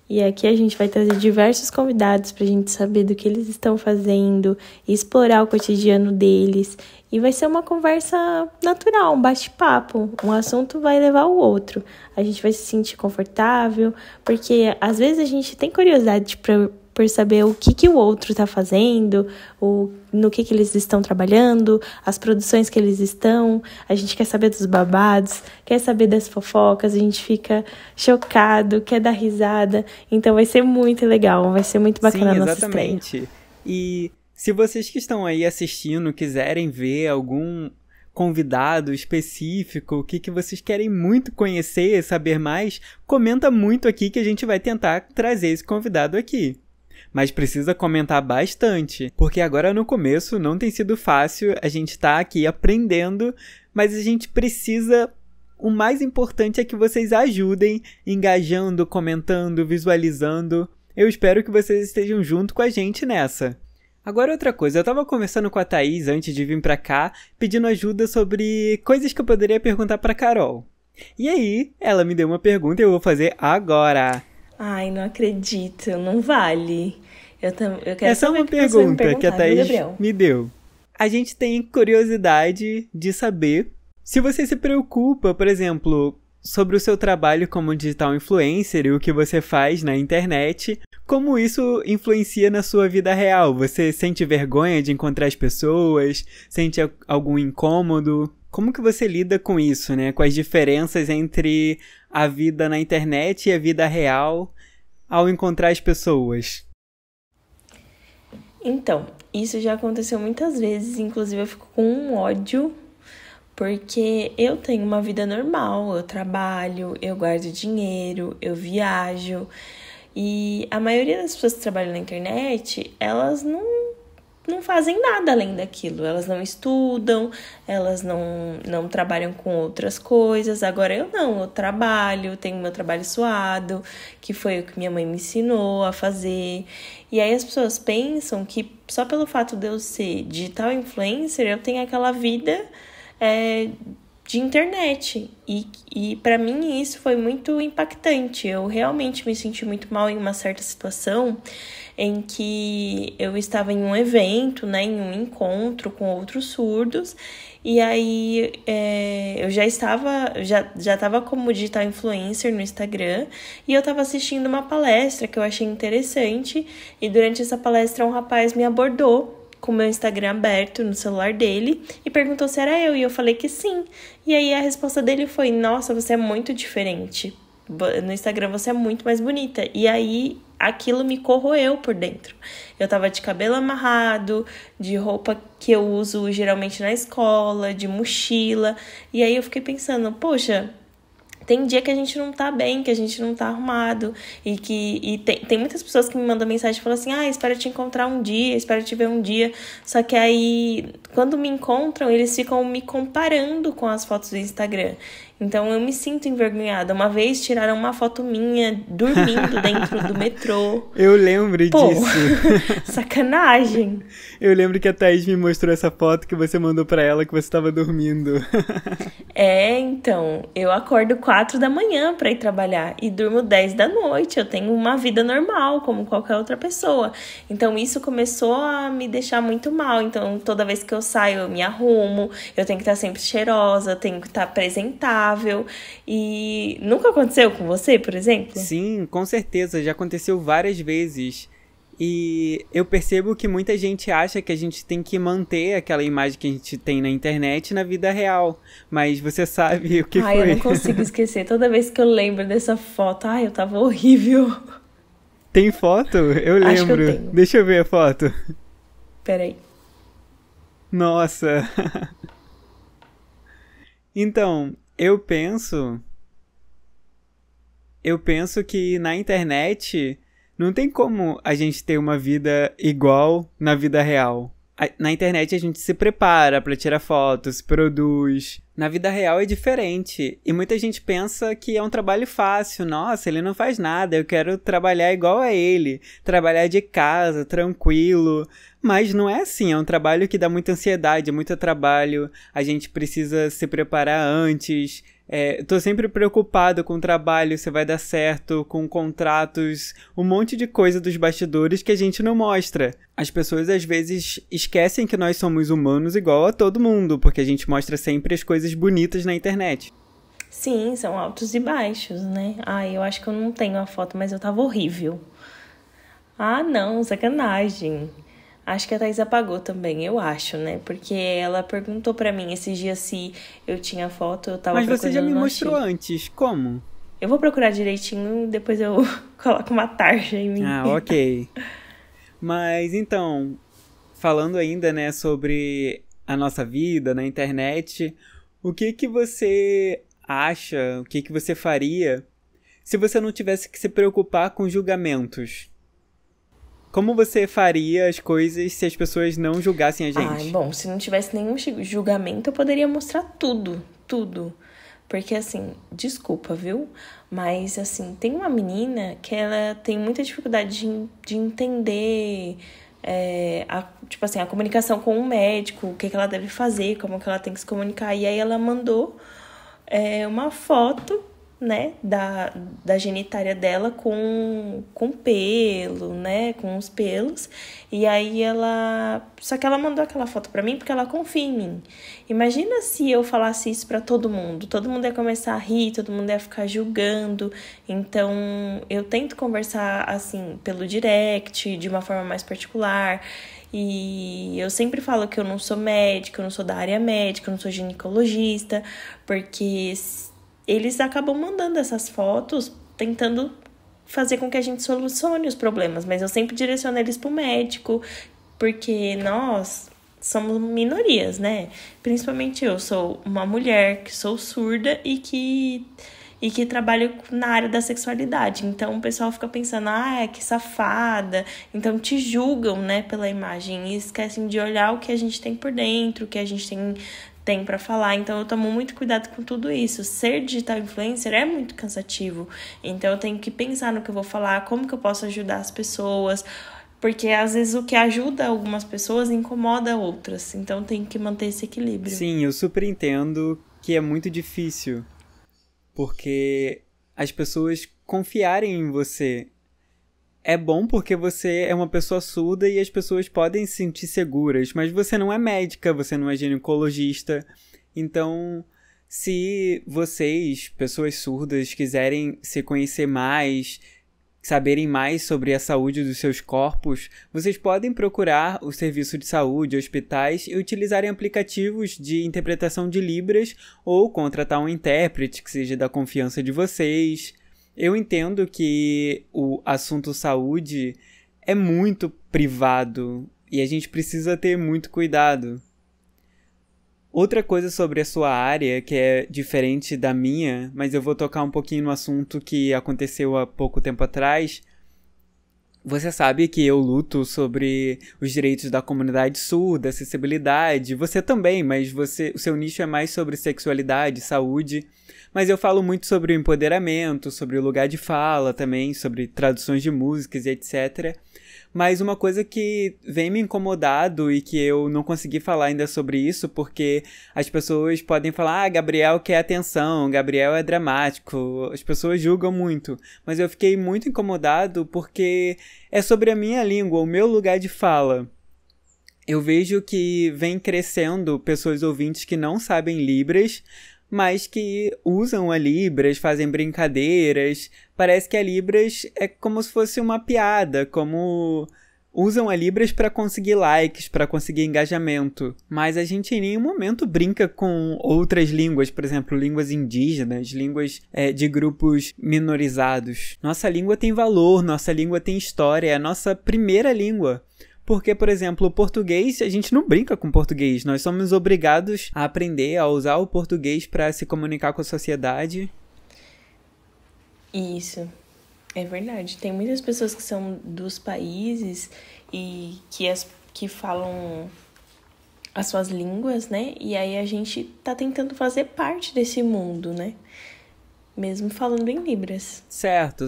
E aqui a gente vai trazer diversos convidados pra gente saber do que eles estão fazendo, explorar o cotidiano deles. E vai ser uma conversa natural, um bate-papo. Um assunto vai levar o outro. A gente vai se sentir confortável, porque às vezes a gente tem curiosidade por saber o que o outro está fazendo, no que eles estão trabalhando, as produções que eles estão. A gente quer saber dos babados, quer saber das fofocas, a gente fica chocado, quer dar risada. Então vai ser muito legal, vai ser muito bacana a nossa estreia. Exatamente. E se vocês que estão aí assistindo quiserem ver algum convidado específico, o que vocês querem muito conhecer, saber mais, comenta muito aqui que a gente vai tentar trazer esse convidado aqui. Mas precisa comentar bastante, porque agora no começo não tem sido fácil, a gente tá aqui aprendendo, mas a gente precisa... O mais importante é que vocês ajudem, engajando, comentando, visualizando. Eu espero que vocês estejam junto com a gente nessa. Agora outra coisa, eu tava conversando com a Thaís antes de vir pra cá, pedindo ajuda sobre coisas que eu poderia perguntar pra Carol. E aí, ela me deu uma pergunta e eu vou fazer agora. Ai, não acredito, não vale. Eu quero Essa é uma pergunta que a Thaís me deu. A gente tem curiosidade de saber se você se preocupa, por exemplo, sobre o seu trabalho como digital influencer e o que você faz na internet, como isso influencia na sua vida real. Você sente vergonha de encontrar as pessoas? Sente algum incômodo? Como que você lida com isso, né? Com as diferenças entre a vida na internet e a vida real ao encontrar as pessoas? Então, isso já aconteceu muitas vezes, inclusive eu fico com um ódio, porque eu tenho uma vida normal, eu trabalho, eu guardo dinheiro, eu viajo, e a maioria das pessoas que trabalham na internet, elas não fazem nada além daquilo, elas não estudam, elas não trabalham com outras coisas. Agora eu não, eu trabalho, tenho meu trabalho suado, que foi o que minha mãe me ensinou a fazer. E aí as pessoas pensam que só pelo fato de eu ser digital influencer, eu tenho aquela vida de internet. E para mim isso foi muito impactante. Eu realmente me senti muito mal em uma certa situação em que eu estava em um evento, né, em um encontro com outros surdos, e aí eu já estava como digital influencer no Instagram, e eu estava assistindo uma palestra que eu achei interessante, e durante essa palestra um rapaz me abordou com o meu Instagram aberto no celular dele e perguntou se era eu, e eu falei que sim. E aí a resposta dele foi: nossa, você é muito diferente. No Instagram você é muito mais bonita. E aí aquilo me corroeu por dentro. Eu tava de cabelo amarrado, de roupa que eu uso geralmente na escola, de mochila. E aí eu fiquei pensando, poxa, tem dia que a gente não tá bem, que a gente não tá arrumado. E tem muitas pessoas que me mandam mensagem e falam assim: espero te encontrar um dia, espero te ver um dia. Só que aí, quando me encontram, eles ficam me comparando com as fotos do Instagram. Então eu me sinto envergonhada. Uma vez tiraram uma foto minha dormindo dentro do metrô. Eu lembro disso. Sacanagem. Eu lembro que a Thaís me mostrou essa foto que você mandou pra ela que você estava dormindo. Então, eu acordo 4 da manhã pra ir trabalhar e durmo 10 da noite. Eu tenho uma vida normal, como qualquer outra pessoa. Então, isso começou a me deixar muito mal. Então, toda vez que eu saio, eu me arrumo. Eu tenho que estar sempre cheirosa, eu tenho que estar apresentável. E nunca aconteceu com você, por exemplo? Sim, com certeza. Já aconteceu várias vezes. E eu percebo que muita gente acha que a gente tem que manter aquela imagem que a gente tem na internet na vida real. Mas você sabe o que foi. Eu não consigo esquecer. Toda vez que eu lembro dessa foto, eu tava horrível. Tem foto? Eu lembro. Acho que eu tenho. Deixa eu ver a foto. Peraí. Nossa. Então, eu penso que na internet não tem como a gente ter uma vida igual na vida real. Na internet a gente se prepara pra tirar fotos, produz. Na vida real é diferente. E muita gente pensa que é um trabalho fácil. Nossa, ele não faz nada, eu quero trabalhar igual a ele. Trabalhar de casa, tranquilo. Mas não é assim, é um trabalho que dá muita ansiedade, muito trabalho. A gente precisa se preparar antes, Tô sempre preocupado com o trabalho, se vai dar certo, com contratos, um monte de coisa dos bastidores que a gente não mostra. As pessoas às vezes esquecem que nós somos humanos igual a todo mundo, porque a gente mostra sempre as coisas bonitas na internet. Sim, são altos e baixos, né? Eu acho que eu não tenho a foto, mas eu tava horrível. Não, sacanagem. Acho que a Thaís apagou também, eu acho, né? Porque ela perguntou pra mim esses dias se eu tinha foto, eu tava procurando. Mas você já me não mostrou achei. Antes, como? Eu vou procurar direitinho, depois eu coloco uma tarja em mim. Ok. Mas então, falando ainda, né, sobre a nossa vida na internet, o que você acha, o que você faria se você não tivesse que se preocupar com julgamentos? Como você faria as coisas se as pessoas não julgassem a gente? Bom, se não tivesse nenhum julgamento, eu poderia mostrar tudo, tudo. Porque, assim, desculpa, viu? Mas, assim, tem uma menina que ela tem muita dificuldade de entender, a comunicação com o médico, o que ela deve fazer, como que ela tem que se comunicar. E aí ela mandou uma foto, né, da genitália dela com pelo, né, com os pelos. E aí só que ela mandou aquela foto pra mim porque ela confia em mim. Imagina se eu falasse isso pra todo mundo ia começar a rir, todo mundo ia ficar julgando. Então eu tento conversar assim pelo direct, de uma forma mais particular. E eu sempre falo que eu não sou médica, eu não sou da área médica, eu não sou ginecologista, porque eles acabam mandando essas fotos tentando fazer com que a gente solucione os problemas, mas eu sempre direciono eles pro médico, porque nós somos minorias, né? Principalmente eu sou uma mulher que sou surda e que trabalho na área da sexualidade. Então o pessoal fica pensando, que safada. Então te julgam, né, pela imagem e esquecem de olhar o que a gente tem por dentro, o que a gente tem para falar. Então eu tomo muito cuidado com tudo isso. Ser digital influencer é muito cansativo. Então eu tenho que pensar no que eu vou falar, como que eu posso ajudar as pessoas, porque às vezes o que ajuda algumas pessoas incomoda outras. Então tem que manter esse equilíbrio. Sim, eu super entendo que é muito difícil, porque as pessoas confiarem em você. É bom porque você é uma pessoa surda e as pessoas podem se sentir seguras, mas você não é médica, você não é ginecologista. Então, se vocês, pessoas surdas, quiserem se conhecer mais, saberem mais sobre a saúde dos seus corpos, vocês podem procurar o serviço de saúde, hospitais e utilizarem aplicativos de interpretação de Libras ou contratar um intérprete que seja da confiança de vocês. Eu entendo que o assunto saúde é muito privado e a gente precisa ter muito cuidado. Outra coisa sobre a sua área, que é diferente da minha, mas eu vou tocar um pouquinho no assunto que aconteceu há pouco tempo atrás. Você sabe que eu luto sobre os direitos da comunidade surda, acessibilidade. Você também, mas o seu nicho é mais sobre sexualidade, saúde. Mas eu falo muito sobre o empoderamento, sobre o lugar de fala também, sobre traduções de músicas e etc. Mas uma coisa que vem me incomodado e que eu não consegui falar ainda sobre isso, porque as pessoas podem falar, Gabriel quer atenção, Gabriel é dramático, as pessoas julgam muito. Mas eu fiquei muito incomodado porque é sobre a minha língua, o meu lugar de fala. Eu vejo que vem crescendo pessoas ouvintes que não sabem Libras, mas que usam a Libras, fazem brincadeiras. Parece que a Libras é como se fosse uma piada, como usam a Libras para conseguir likes, para conseguir engajamento. Mas a gente em nenhum momento brinca com outras línguas, por exemplo, línguas indígenas, línguas de grupos minorizados. Nossa língua tem valor, nossa língua tem história, é a nossa primeira língua. Porque, por exemplo, o português, a gente não brinca com português. Nós somos obrigados a aprender a usar o português para se comunicar com a sociedade. Isso, é verdade. Tem muitas pessoas que são dos países e que falam as suas línguas, né? E aí a gente tá tentando fazer parte desse mundo, né? Mesmo falando em Libras. Certo,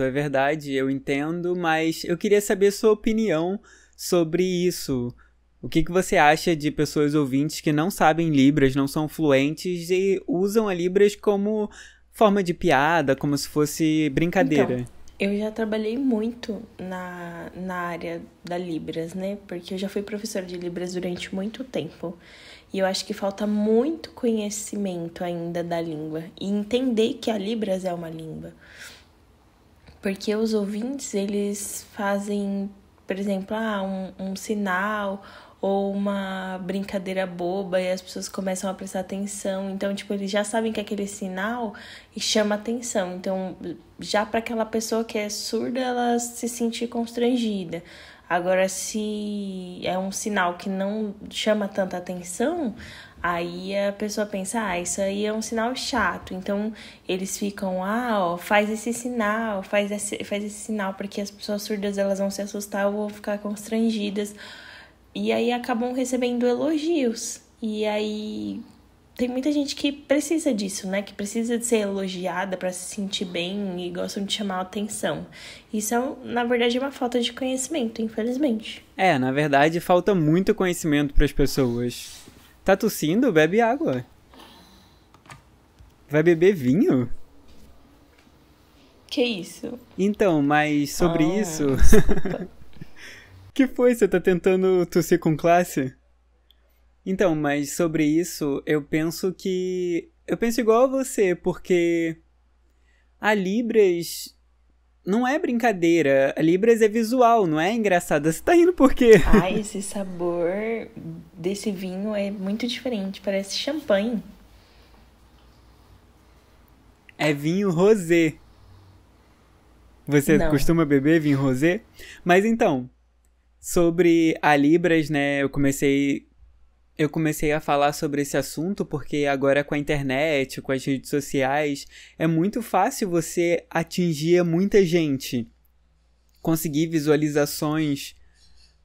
é verdade, eu entendo, mas eu queria saber sua opinião sobre isso. O que você acha de pessoas ouvintes que não sabem Libras, não são fluentes e usam a Libras como forma de piada, como se fosse brincadeira? Então, eu já trabalhei muito na área da Libras, né? Porque eu já fui professora de Libras durante muito tempo. E eu acho que falta muito conhecimento ainda da língua. E entender que a Libras é uma língua. Porque os ouvintes, eles fazem, por exemplo, um sinal ou uma brincadeira boba e as pessoas começam a prestar atenção. Então, tipo, eles já sabem que aquele sinal chama atenção. Então, já para aquela pessoa que é surda, ela se sentir constrangida. Agora, se é um sinal que não chama tanta atenção, aí a pessoa pensa, isso aí é um sinal chato. Então, eles ficam, faz esse sinal, faz esse sinal, porque as pessoas surdas, elas vão se assustar ou vão ficar constrangidas. E aí acabam recebendo elogios. E aí tem muita gente que precisa disso, né? Que precisa de ser elogiada para se sentir bem e gostam de chamar a atenção. Isso, na verdade, é uma falta de conhecimento, infelizmente. Na verdade, falta muito conhecimento para as pessoas. Tá tossindo? Bebe água. Vai beber vinho? Que isso? Então, mas sobre isso... Que foi? Você tá tentando tossir com classe? Então, mas sobre isso, eu penso igual a você, porque a Libras não é brincadeira. A Libras é visual, não é engraçada. Você tá rindo por quê? Esse sabor desse vinho é muito diferente, parece champanhe. É vinho rosé. Você costuma beber vinho rosé? Mas então... Sobre a Libras, né, eu comecei a falar sobre esse assunto porque agora com a internet, com as redes sociais, é muito fácil você atingir muita gente, conseguir visualizações,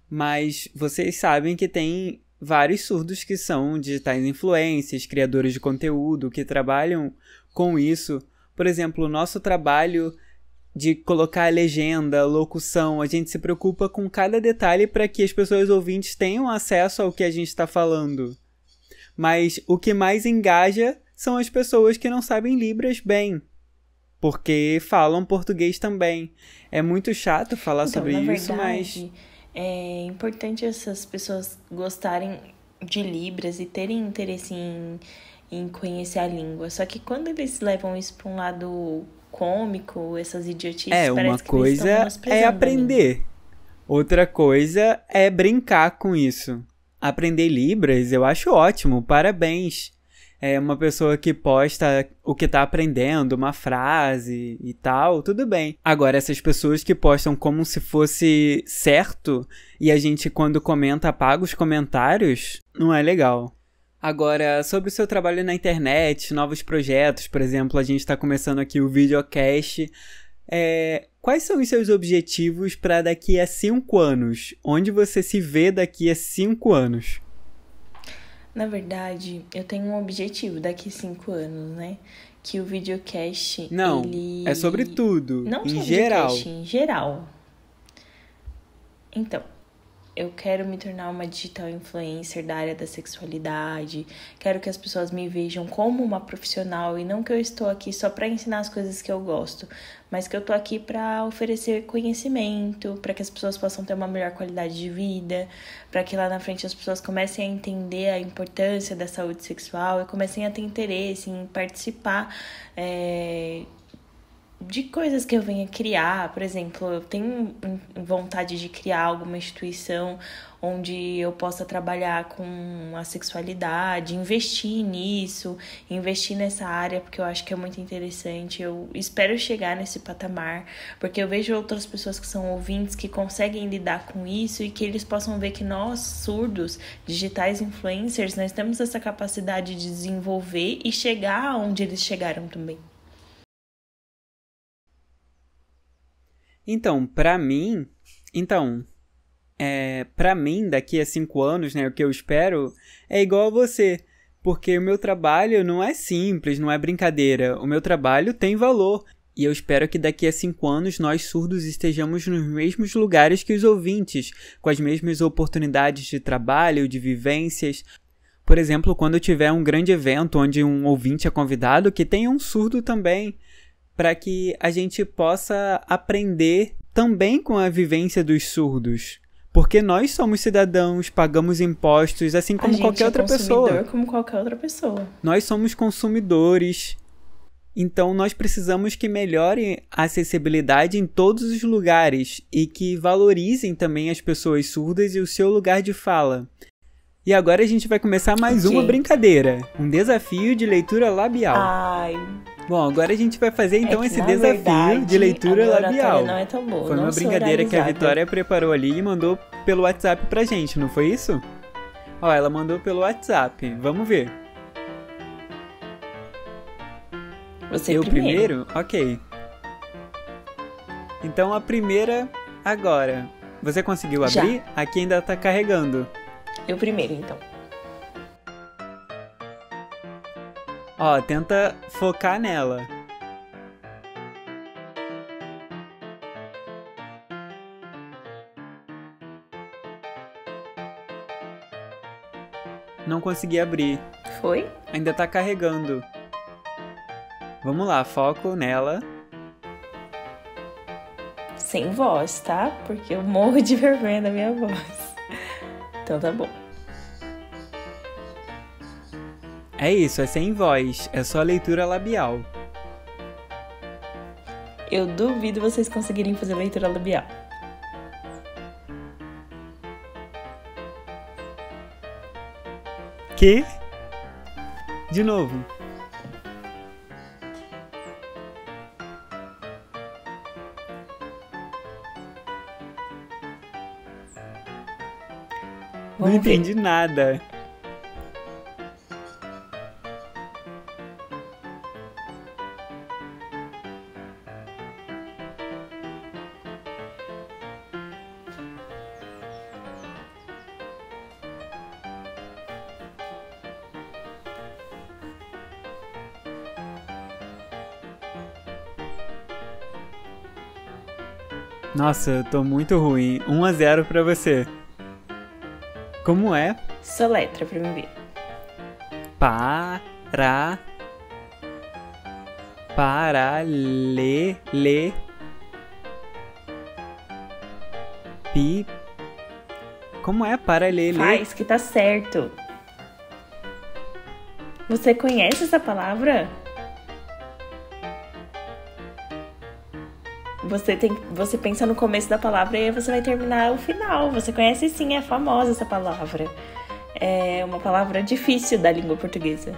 mas vocês sabem que tem vários surdos que são digitais influencers, criadores de conteúdo, que trabalham com isso. Por exemplo, o nosso trabalho de colocar a legenda, locução, a gente se preocupa com cada detalhe para que as pessoas ouvintes tenham acesso ao que a gente está falando. Mas o que mais engaja são as pessoas que não sabem Libras bem, porque falam português também. É muito chato falar sobre isso, mas... É importante essas pessoas gostarem de Libras e terem interesse em conhecer a língua. Só que quando eles levam isso para um lado cômico, essas idiotices, uma coisa é aprender, outra coisa é brincar com isso. Aprender Libras eu acho ótimo, parabéns. É uma pessoa que posta o que tá aprendendo, uma frase e tal, tudo bem. Agora, essas pessoas que postam como se fosse certo e a gente, quando comenta, apaga os comentários, não é legal. Agora, sobre o seu trabalho na internet, novos projetos, por exemplo, a gente está começando aqui o videocast. Quais são os seus objetivos para daqui a 5 anos? Onde você se vê daqui a 5 anos? Na verdade, eu tenho um objetivo daqui a 5 anos, né? Que o videocast, não, é sobre tudo, não em geral. Videocast, em geral. Então, eu quero me tornar uma digital influencer da área da sexualidade. Quero que as pessoas me vejam como uma profissional e não que eu estou aqui só para ensinar as coisas que eu gosto, mas que eu tô aqui para oferecer conhecimento, para que as pessoas possam ter uma melhor qualidade de vida, para que lá na frente as pessoas comecem a entender a importância da saúde sexual e comecem a ter interesse em participar de coisas que eu venha criar. Por exemplo, eu tenho vontade de criar alguma instituição onde eu possa trabalhar com a sexualidade, investir nisso, investir nessa área, porque eu acho que é muito interessante. Eu espero chegar nesse patamar, porque eu vejo outras pessoas que são ouvintes que conseguem lidar com isso e que eles possam ver que nós, surdos, digitais influencers, nós temos essa capacidade de desenvolver e chegar onde eles chegaram também. Então, pra mim, daqui a 5 anos, né, o que eu espero é igual a você, porque o meu trabalho não é simples, não é brincadeira, o meu trabalho tem valor. E eu espero que daqui a 5 anos nós surdos estejamos nos mesmos lugares que os ouvintes, com as mesmas oportunidades de trabalho, de vivências. Por exemplo, quando tiver um grande evento onde um ouvinte é convidado, que tenha um surdo também, para que a gente possa aprender também com a vivência dos surdos. Porque nós somos cidadãos, pagamos impostos, assim como qualquer outra pessoa. A gente é consumidor como qualquer outra pessoa. Nós somos consumidores. Então, nós precisamos que melhore a acessibilidade em todos os lugares e que valorizem também as pessoas surdas e o seu lugar de fala. E agora a gente vai começar mais uma brincadeira. Um desafio de leitura labial. Ai... Bom, agora a gente vai fazer então esse desafio de leitura labial. Não é tão boa. Foi uma brincadeira que a Vitória preparou ali e mandou pelo WhatsApp pra gente, não foi isso? Ó, ela mandou pelo WhatsApp. Vamos ver. Você Eu primeiro? Ok. Então a primeira agora. Você conseguiu abrir? Já. Aqui ainda tá carregando. Eu primeiro, então. Ó, tenta focar nela. Não consegui abrir. Foi? Ainda tá carregando. Vamos lá, foco nela. Sem voz, tá? Porque eu morro de vergonha da minha voz. Então tá bom. É isso, é sem voz. É só leitura labial. Eu duvido vocês conseguirem fazer leitura labial. Que? De novo. Não entendi nada. Nossa, eu tô muito ruim. 1-0 pra você. Como é? Soletra pra mim ver. Paralele. Pi. Como é paralele? Faz que tá certo. Você conhece essa palavra? Você pensa no começo da palavra e aí você vai terminar o final. Você conhece sim, é famosa essa palavra. É uma palavra difícil da língua portuguesa.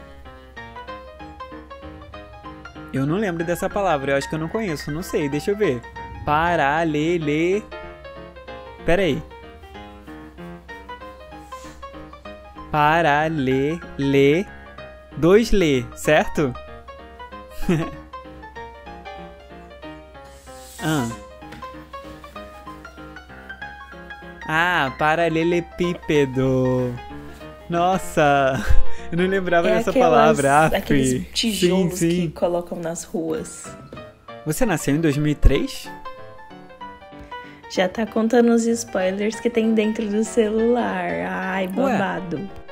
Eu não lembro dessa palavra, eu acho que eu não conheço, não sei, deixa eu ver. Paralele. Pera aí. Paralele. 2 lê, certo? Paralelepípedo. Nossa, eu não lembrava dessa palavra. Aqueles tijolos sim. que colocam nas ruas. Você nasceu em 2003? Já tá contando os spoilers que tem dentro do celular. Ai, babado. Ué.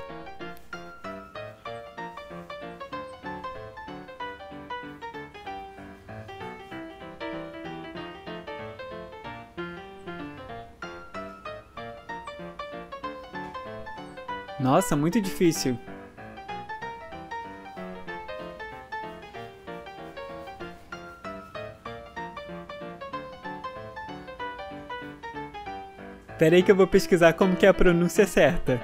Nossa, muito difícil. Pera aí que eu vou pesquisar como que é a pronúncia certa.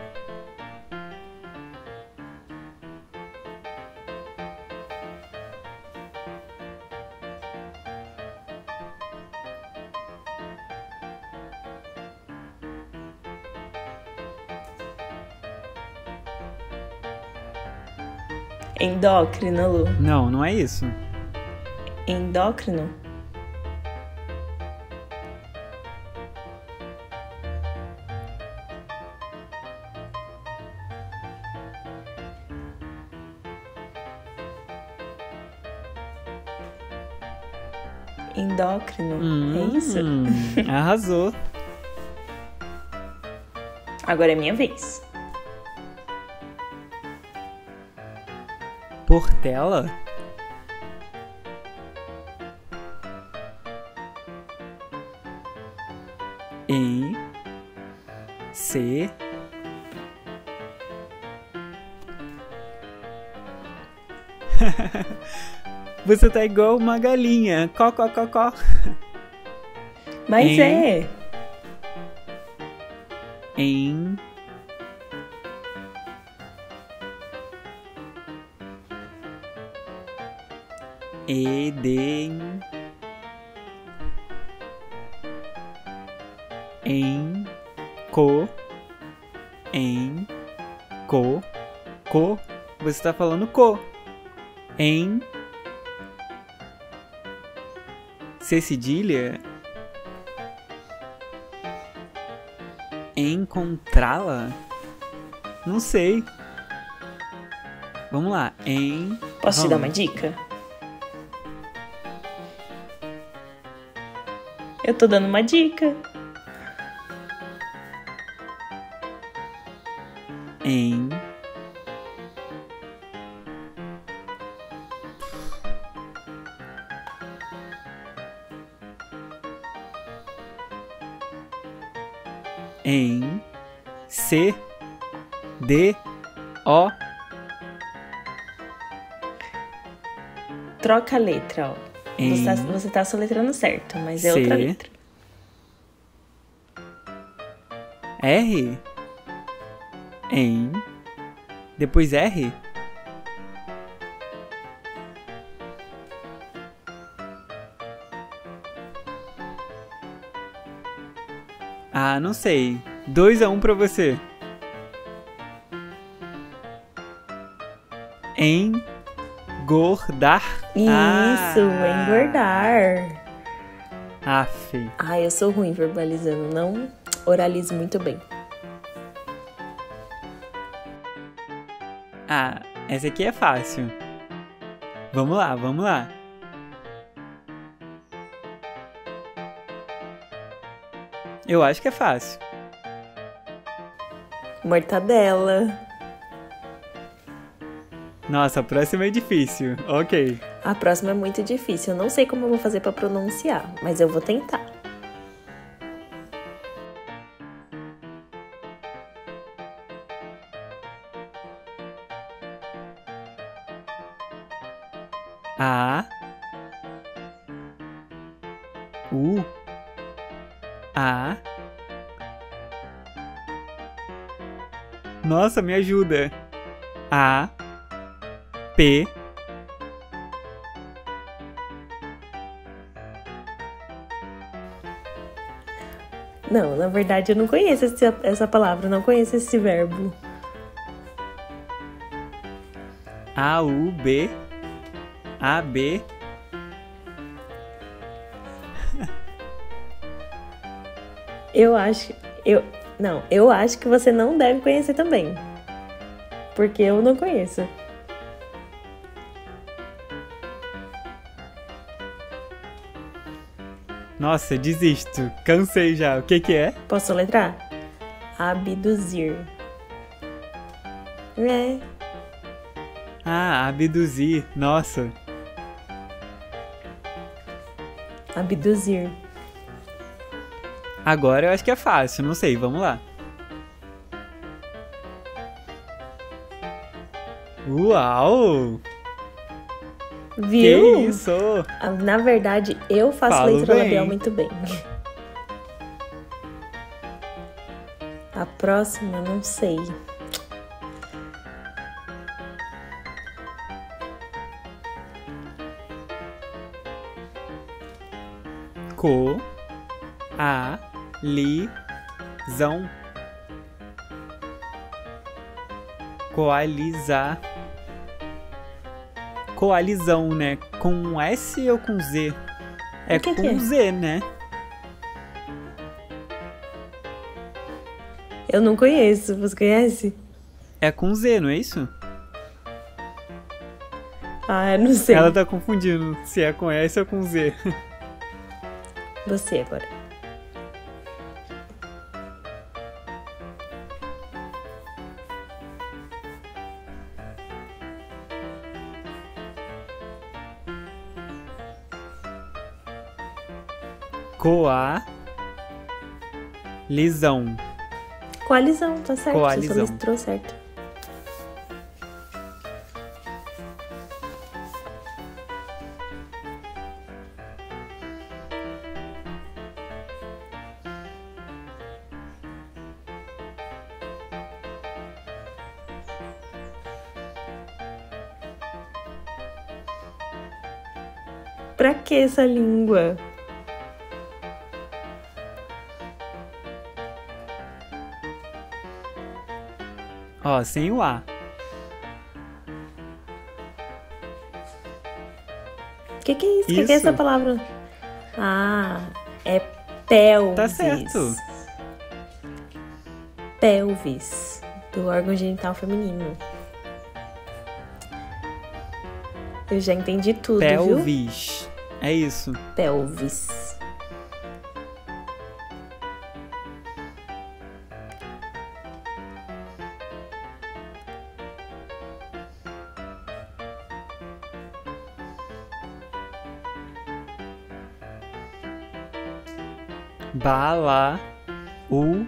Endócrino, Lu. Não, não é isso. Endócrino? Endócrino, é isso? Arrasou. Agora é minha vez. Portela? Em C Você tá igual uma galinha. Có, có, có, có. Mas é. Em Edem. Em co. Em co. Co. Você tá falando co. Em C cedilha. Encontrá-la? Não sei. Vamos lá. Posso te dar uma dica? Eu tô dando uma dica. Em C D O. Troca a letra, ó. Você tá soletrando certo, mas é outra letra. R. Em. Depois R. Ah, não sei. 2-1 pra você. Engordar. Isso, engordar. Aff. Eu sou ruim verbalizando, não oralizo muito bem. Essa aqui é fácil. Vamos lá, vamos lá. Eu acho que é fácil. Mortadela. Nossa, a próxima é difícil. Ok. A próxima é muito difícil. Eu não sei como eu vou fazer pra pronunciar, mas eu vou tentar. A. U. A. Nossa, me ajuda. A. P. Não, na verdade eu não conheço essa palavra, não conheço esse verbo. A, U, B. A, B. Eu acho que você não deve conhecer também. Porque eu não conheço. Nossa, desisto. Cansei já. O que é? Posso soletrar? Abduzir. Abduzir. Nossa. Abduzir. Agora eu acho que é fácil. Não sei. Vamos lá. Uau! Viu? Que isso? Na verdade, eu faço leitura labial muito bem. A próxima, não sei. Coalizão. Coalizar. Coalizão, né? Com S ou com Z? É com Z, né? Eu não conheço. Você conhece? É com Z, não é isso? Eu não sei. Ela tá confundindo se é com S ou com Z. Você agora. Coalizão. Coalizão, tá certo. Coalizão. Você soletrou certo. Pra que essa língua? Ó, sem o A. O que é isso? O que é Isso. essa palavra? Ah, é pelvis. Tá certo. Pelvis, do órgão genital feminino. Eu já entendi tudo, viu? Pelvis. É isso. Pelvis. Bala. U.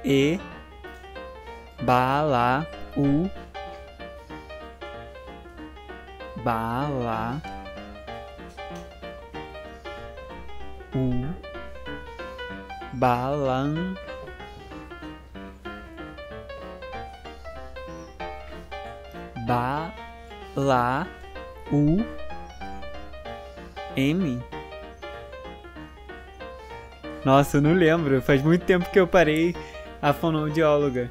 E. Bala. U. Bala. U. Balan. Bala. U. M. Nossa, eu não lembro. Faz muito tempo que eu parei a fonoaudióloga.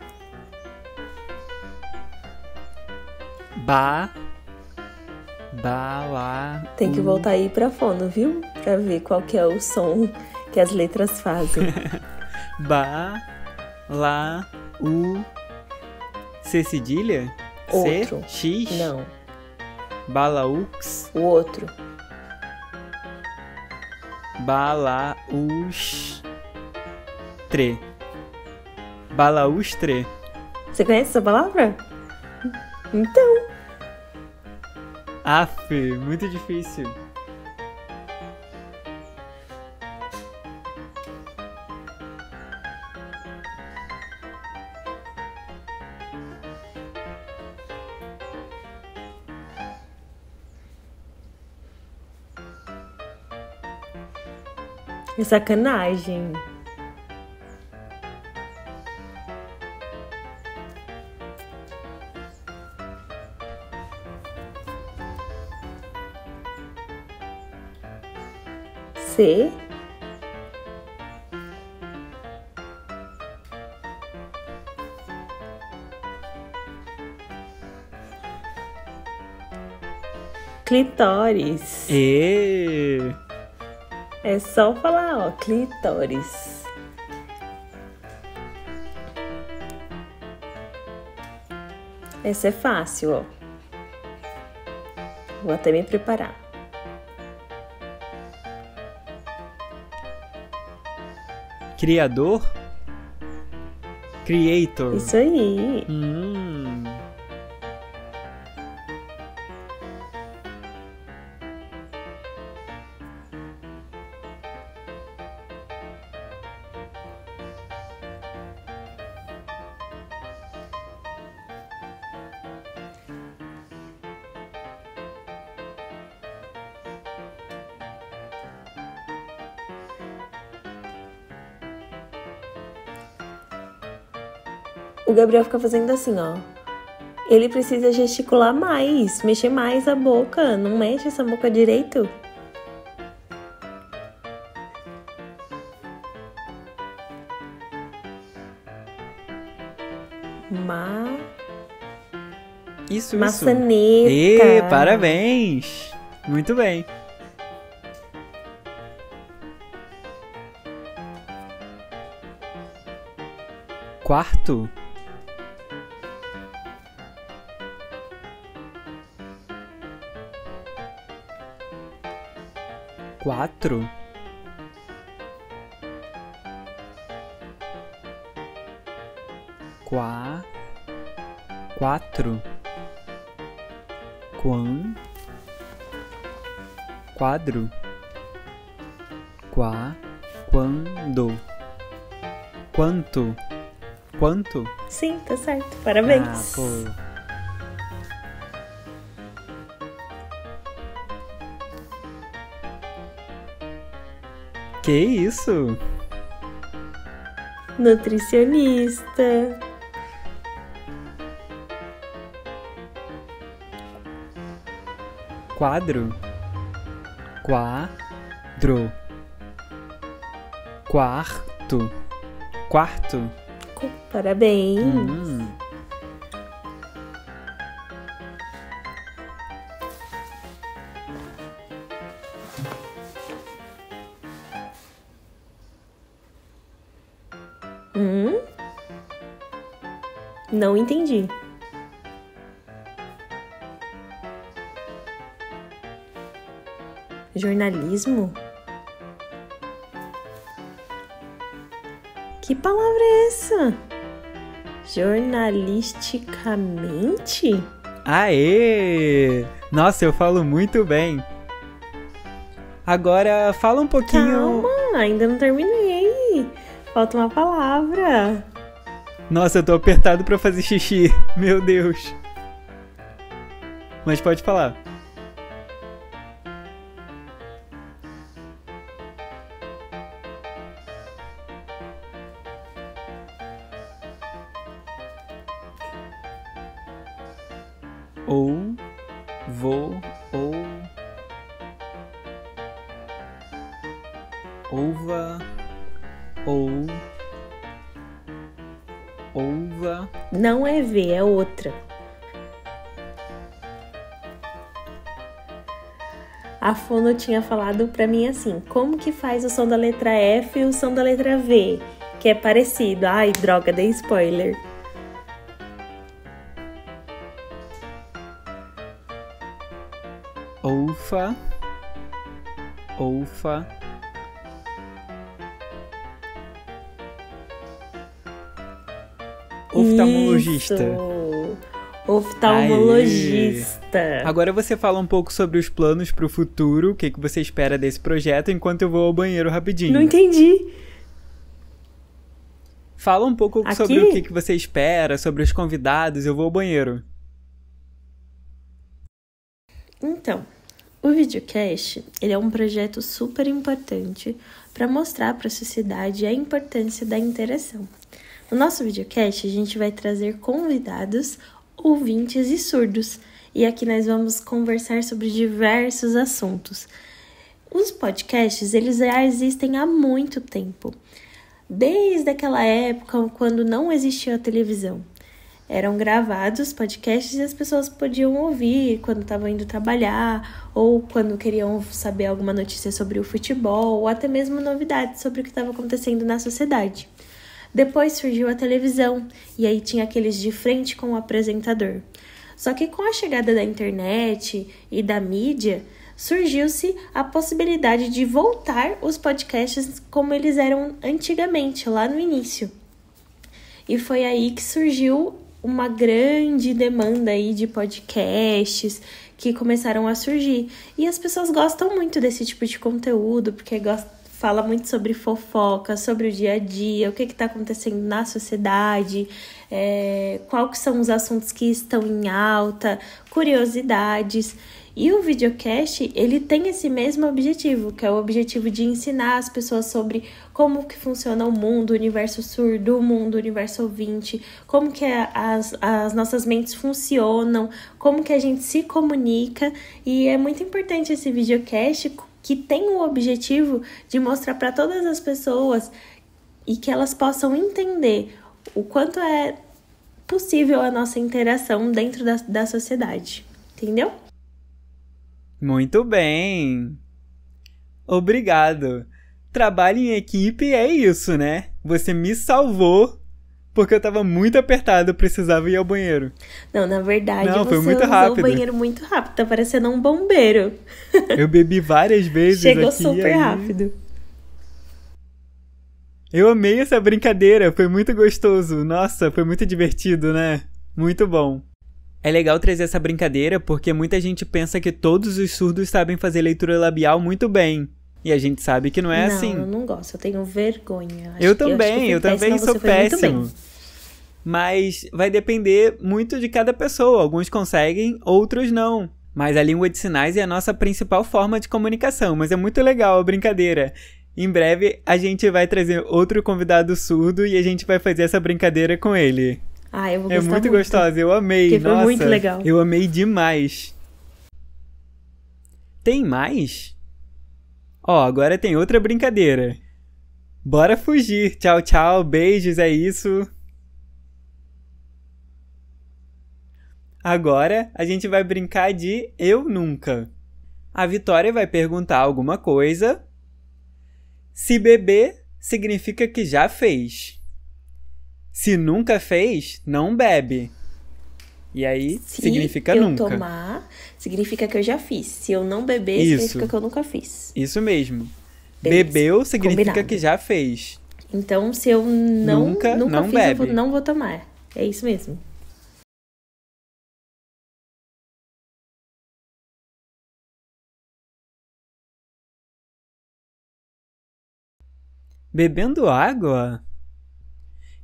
Bala. Tem que voltar aí pra fono, viu? Pra ver qual que é o som que as letras fazem. Bala. U. C cedilha? Outro. C. X. Não, Balaux. o outro. Balaustre. Balaustre. Você conhece essa palavra? Então, Aff, muito difícil. é sacanagem. C. Clitóris. E. É só falar, ó, clitóris. Essa é fácil, ó. Vou até me preparar. Criador. Creator. Isso aí. O Gabriel fica fazendo assim, ó. Ele precisa gesticular mais, mexer mais a boca. Não mexe essa boca direito. Isso. Maçaneta. E, parabéns. Muito bem. Quarto. Quatro. quatro, quadro, quando, quanto? Sim, tá certo. Parabéns. Ah, pô. Que isso? Nutricionista. Quadro, quarto, Parabéns. Não entendi. Jornalismo? Que palavra é essa? Jornalisticamente? Aê! Nossa, eu falo muito bem. Agora, fala um pouquinho... Calma, ainda não terminei. Falta uma palavra. Nossa, eu tô apertado pra fazer xixi. Meu Deus. Mas pode falar. Ova. Não é V, é outra. A fono tinha falado pra mim assim, como que faz o som da letra F e o som da letra V? Que é parecido. Ai, droga, dei spoiler. Oufa. Oftalmologista. Isso. Oftalmologista. Aê. Agora você fala um pouco sobre os planos pro futuro, o que você espera desse projeto, enquanto eu vou ao banheiro rapidinho. Não entendi. Fala um pouco Aqui? Sobre o que você espera, sobre os convidados, eu vou ao banheiro. Então, o videocast, ele é um projeto super importante para mostrar para a sociedade a importância da interação. No nosso videocast, a gente vai trazer convidados, ouvintes e surdos. E aqui nós vamos conversar sobre diversos assuntos. Os podcasts, eles já existem há muito tempo. Desde aquela época, quando não existia a televisão. Eram gravados podcasts e as pessoas podiam ouvir quando estavam indo trabalhar, ou quando queriam saber alguma notícia sobre o futebol, ou até mesmo novidades sobre o que estava acontecendo na sociedade. Depois surgiu a televisão, e aí tinha aqueles de frente com o apresentador. Só que com a chegada da internet e da mídia, surgiu-se a possibilidade de voltar os podcasts como eles eram antigamente, lá no início. E foi aí que surgiu uma grande demanda aí de podcasts que começaram a surgir. E as pessoas gostam muito desse tipo de conteúdo, porque fala muito sobre fofoca, sobre o dia a dia, o que está acontecendo na sociedade, quais são os assuntos que estão em alta, curiosidades. E o videocast, ele tem esse mesmo objetivo, que é o objetivo de ensinar as pessoas sobre como que funciona o mundo, o universo surdo, o mundo, o universo ouvinte, como que as nossas mentes funcionam, como que a gente se comunica. E é muito importante esse videocast, que tem o objetivo de mostrar para todas as pessoas e que elas possam entender o quanto é possível a nossa interação dentro da sociedade. Entendeu? Muito bem. Obrigado. Trabalho em equipe é isso, né? Você me salvou porque eu tava muito apertado, eu precisava ir ao banheiro. Não, na verdade, foi você muito usou rápido. o banheiro muito rápido. Tá parecendo um bombeiro. Eu bebi várias vezes Chegou aqui. super rápido. Eu amei essa brincadeira, foi muito gostoso. Nossa, foi muito divertido, né? Muito bom. É legal trazer essa brincadeira porque muita gente pensa que todos os surdos sabem fazer leitura labial muito bem. E a gente sabe que não é assim. Não, eu não gosto, eu tenho vergonha. Eu também sou péssimo. Mas vai depender muito de cada pessoa. Alguns conseguem, outros não. Mas a língua de sinais é a nossa principal forma de comunicação. Mas é muito legal a brincadeira. Em breve a gente vai trazer outro convidado surdo e a gente vai fazer essa brincadeira com ele. Eu vou gostar muito. É muito gostosa, eu amei. Porque nossa, foi muito legal. Eu amei demais. Tem mais? Agora tem outra brincadeira. Bora fugir. Tchau, tchau, beijos, é isso. Agora a gente vai brincar de eu nunca. A Vitória vai perguntar alguma coisa. Se beber, significa que já fez. Se nunca fez, não bebe. E aí, significa nunca. Se eu tomar, significa que eu já fiz. Se eu não beber, significa que eu nunca fiz. Isso mesmo. Beleza. Bebeu, significa combinado. Que já fez. Então, se eu nunca não fiz, bebe. Eu não vou tomar. É isso mesmo. Bebendo água?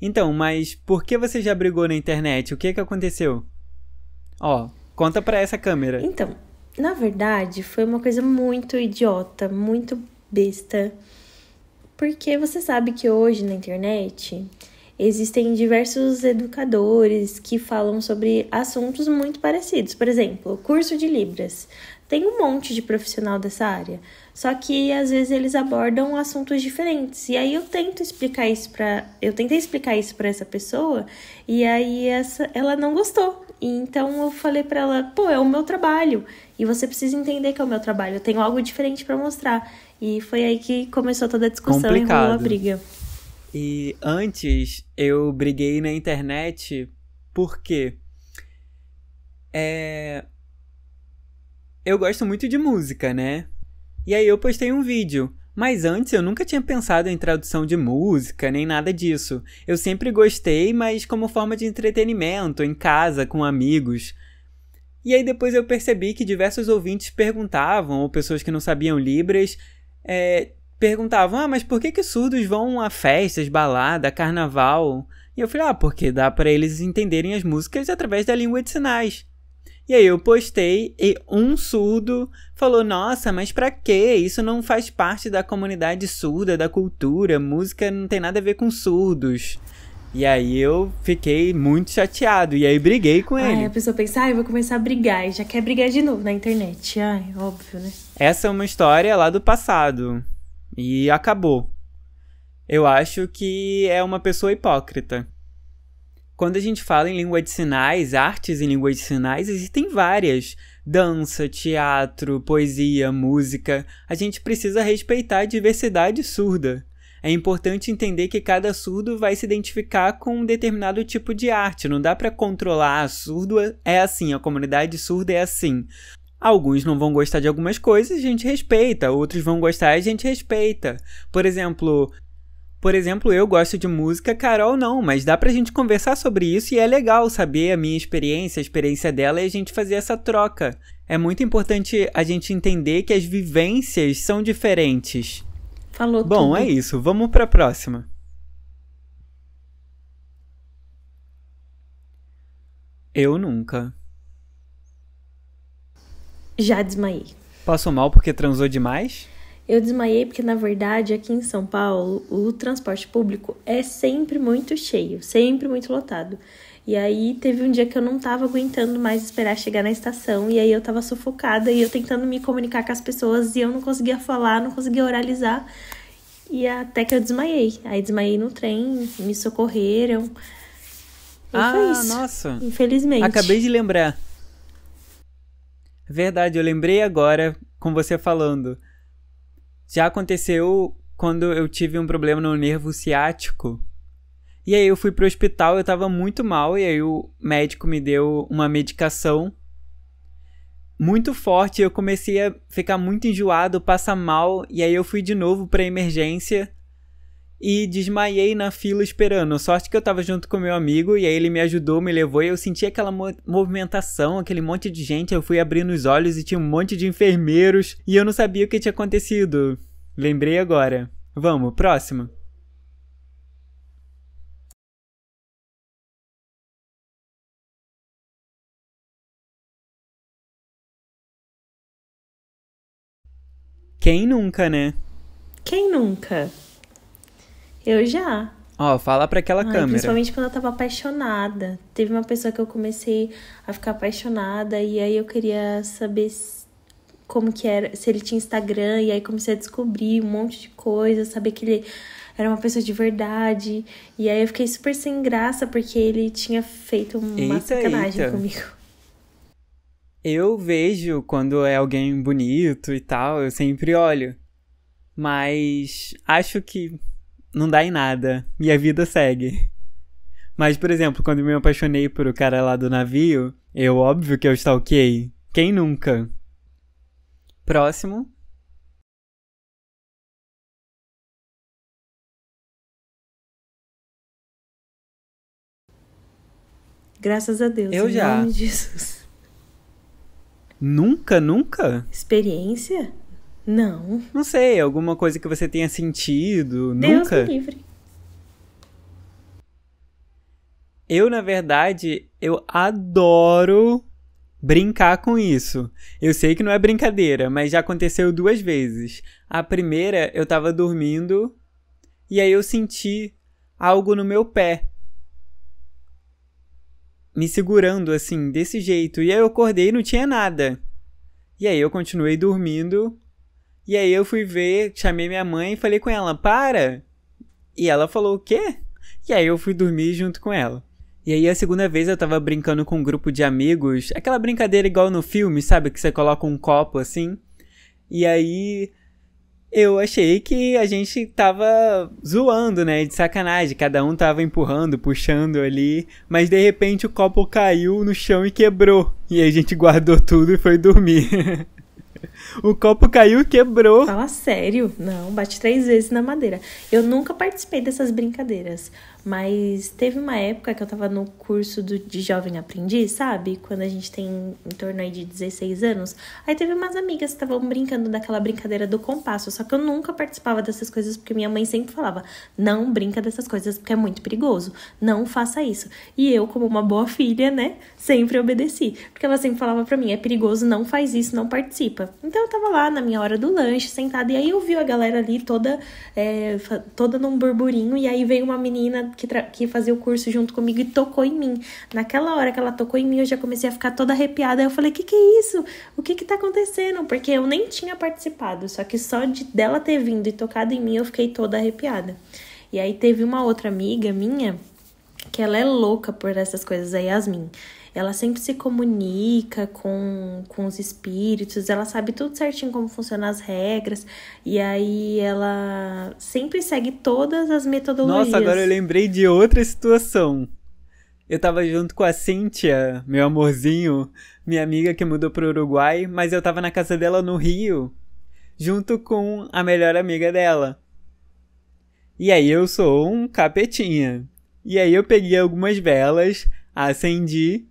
Então, mas por que você já brigou na internet? O que aconteceu? Conta pra essa câmera. Então, na verdade, foi uma coisa muito idiota, muito besta. Porque você sabe que hoje na internet existem diversos educadores que falam sobre assuntos muito parecidos. Por exemplo, curso de Libras. Tem um monte de profissional dessa área. Só que, às vezes, eles abordam assuntos diferentes. E aí, eu tentei explicar isso pra essa pessoa. E aí, ela não gostou. E então, eu falei pra ela, é o meu trabalho. E você precisa entender que é o meu trabalho. Eu tenho algo diferente pra mostrar. E foi aí que começou toda a discussão e rolou a briga. E antes, eu briguei na internet porque... Eu gosto muito de música, né? E aí eu postei um vídeo. Mas antes eu nunca tinha pensado em tradução de música, nem nada disso. Eu sempre gostei, mas como forma de entretenimento, em casa, com amigos. E aí depois eu percebi que diversos ouvintes perguntavam, ou pessoas que não sabiam Libras, perguntavam, mas por que surdos vão a festas, balada, carnaval? E eu falei, porque dá para eles entenderem as músicas através da língua de sinais. E aí eu postei e um surdo falou, nossa, mas pra quê? Isso não faz parte da comunidade surda, da cultura, música não tem nada a ver com surdos. E aí eu fiquei muito chateado, e aí briguei com ele. A pessoa pensa, eu vou começar a brigar, e já quer brigar de novo na internet. Óbvio, né? Essa é uma história lá do passado, e acabou. Eu acho que é uma pessoa hipócrita. Quando a gente fala em língua de sinais, artes em língua de sinais, existem várias. Dança, teatro, poesia, música. A gente precisa respeitar a diversidade surda. É importante entender que cada surdo vai se identificar com um determinado tipo de arte. Não dá para controlar. Surdo é assim, a comunidade surda é assim. Alguns não vão gostar de algumas coisas, a gente respeita. Outros vão gostar, a gente respeita. Por exemplo, eu gosto de música, Carol não, mas dá pra gente conversar sobre isso e é legal saber a minha experiência, a experiência dela e a gente fazer essa troca. É muito importante a gente entender que as vivências são diferentes. Falou tudo. Bom, é isso. Vamos pra próxima. Eu nunca. Já desmaiei. Passou mal porque transou demais? Eu desmaiei porque, na verdade, aqui em São Paulo, o transporte público é sempre muito cheio, sempre muito lotado. E aí, teve um dia que eu não tava aguentando mais esperar chegar na estação, e aí eu tava sufocada, e eu tentando me comunicar com as pessoas, e eu não conseguia falar, não conseguia oralizar, e até que eu desmaiei. Aí, desmaiei no trem, me socorreram. E foi isso. Nossa! Infelizmente. Acabei de lembrar. Verdade, eu lembrei agora, com você falando. Já aconteceu quando eu tive um problema no nervo ciático. E aí eu fui pro hospital, eu tava muito mal, e aí o médico me deu uma medicação muito forte, eu comecei a ficar muito enjoado, passar mal, e aí eu fui de novo pra emergência. e desmaiei na fila esperando. Sorte que eu tava junto com meu amigo e aí ele me ajudou, me levou e eu senti aquela movimentação, aquele monte de gente. Eu fui abrindo os olhos e tinha um monte de enfermeiros e eu não sabia o que tinha acontecido. Lembrei agora. Vamos, próximo. Quem nunca, né? Quem nunca? Eu já. Ó, fala pra aquela câmera. Principalmente quando eu tava apaixonada. Teve uma pessoa que eu comecei a ficar apaixonada e aí eu queria saber como que era, se ele tinha Instagram, e aí comecei a descobrir um monte de coisa, saber que ele era uma pessoa de verdade. E aí eu fiquei super sem graça porque ele tinha feito uma sacanagem comigo. Eu vejo quando é alguém bonito e tal, eu sempre olho. Mas acho que não dá em nada. E a vida segue. Mas, por exemplo, quando me apaixonei por o cara lá do navio, óbvio que eu stalkeei. Quem nunca? Próximo. Graças a Deus. Eu já. Em nome de Jesus. Nunca, nunca? Experiência? Não. Não sei, alguma coisa que você tenha sentido. Deus Nunca? me livre. Eu, na verdade, eu adoro brincar com isso. Eu sei que não é brincadeira, mas já aconteceu 2 vezes. A primeira, eu tava dormindo e aí eu senti algo no meu pé. Me segurando assim, desse jeito. E aí eu acordei e não tinha nada. E aí eu continuei dormindo. E aí eu fui ver, chamei minha mãe e falei com ela, para! E ela falou, o quê? E aí eu fui dormir junto com ela. E aí a segunda vez eu tava brincando com um grupo de amigos, aquela brincadeira igual no filme, sabe? Que você coloca um copo assim. E aí eu achei que a gente tava zoando, né? De sacanagem. Cada um tava empurrando, puxando ali. Mas de repente o copo caiu no chão e quebrou. E aí a gente guardou tudo e foi dormir. O copo caiu e quebrou. Fala sério? Não, bate 3 vezes na madeira. Eu nunca participei dessas brincadeiras, mas teve uma época que eu tava no curso de jovem aprendiz, sabe? Quando a gente tem em torno aí de 16 anos. Aí teve umas amigas que estavam brincando daquela brincadeira do compasso, só que eu nunca participava dessas coisas porque minha mãe sempre falava, não brinca dessas coisas porque é muito perigoso, não faça isso. E eu, como uma boa filha, né, sempre obedeci, porque ela sempre falava pra mim, é perigoso, não faz isso, não participa. Então eu tava lá na minha hora do lanche, sentada, e aí eu vi a galera ali toda num burburinho, e aí veio uma menina que fazia o curso junto comigo e tocou em mim. Naquela hora que ela tocou em mim, eu já comecei a ficar toda arrepiada, aí eu falei, que é isso? O que tá acontecendo? Porque eu nem tinha participado, só que só dela ter vindo e tocado em mim, eu fiquei toda arrepiada. E aí teve uma outra amiga minha, que ela é louca por essas coisas, a Yasmin. Ela sempre se comunica com os espíritos, ela sabe tudo certinho como funcionam as regras, e aí ela sempre segue todas as metodologias. Nossa, agora eu lembrei de outra situação. Eu tava junto com a Cíntia, meu amorzinho, minha amiga que mudou pro Uruguai, mas eu tava na casa dela no Rio, junto com a melhor amiga dela. E aí eu sou um capetinha. E aí eu peguei algumas velas, acendi,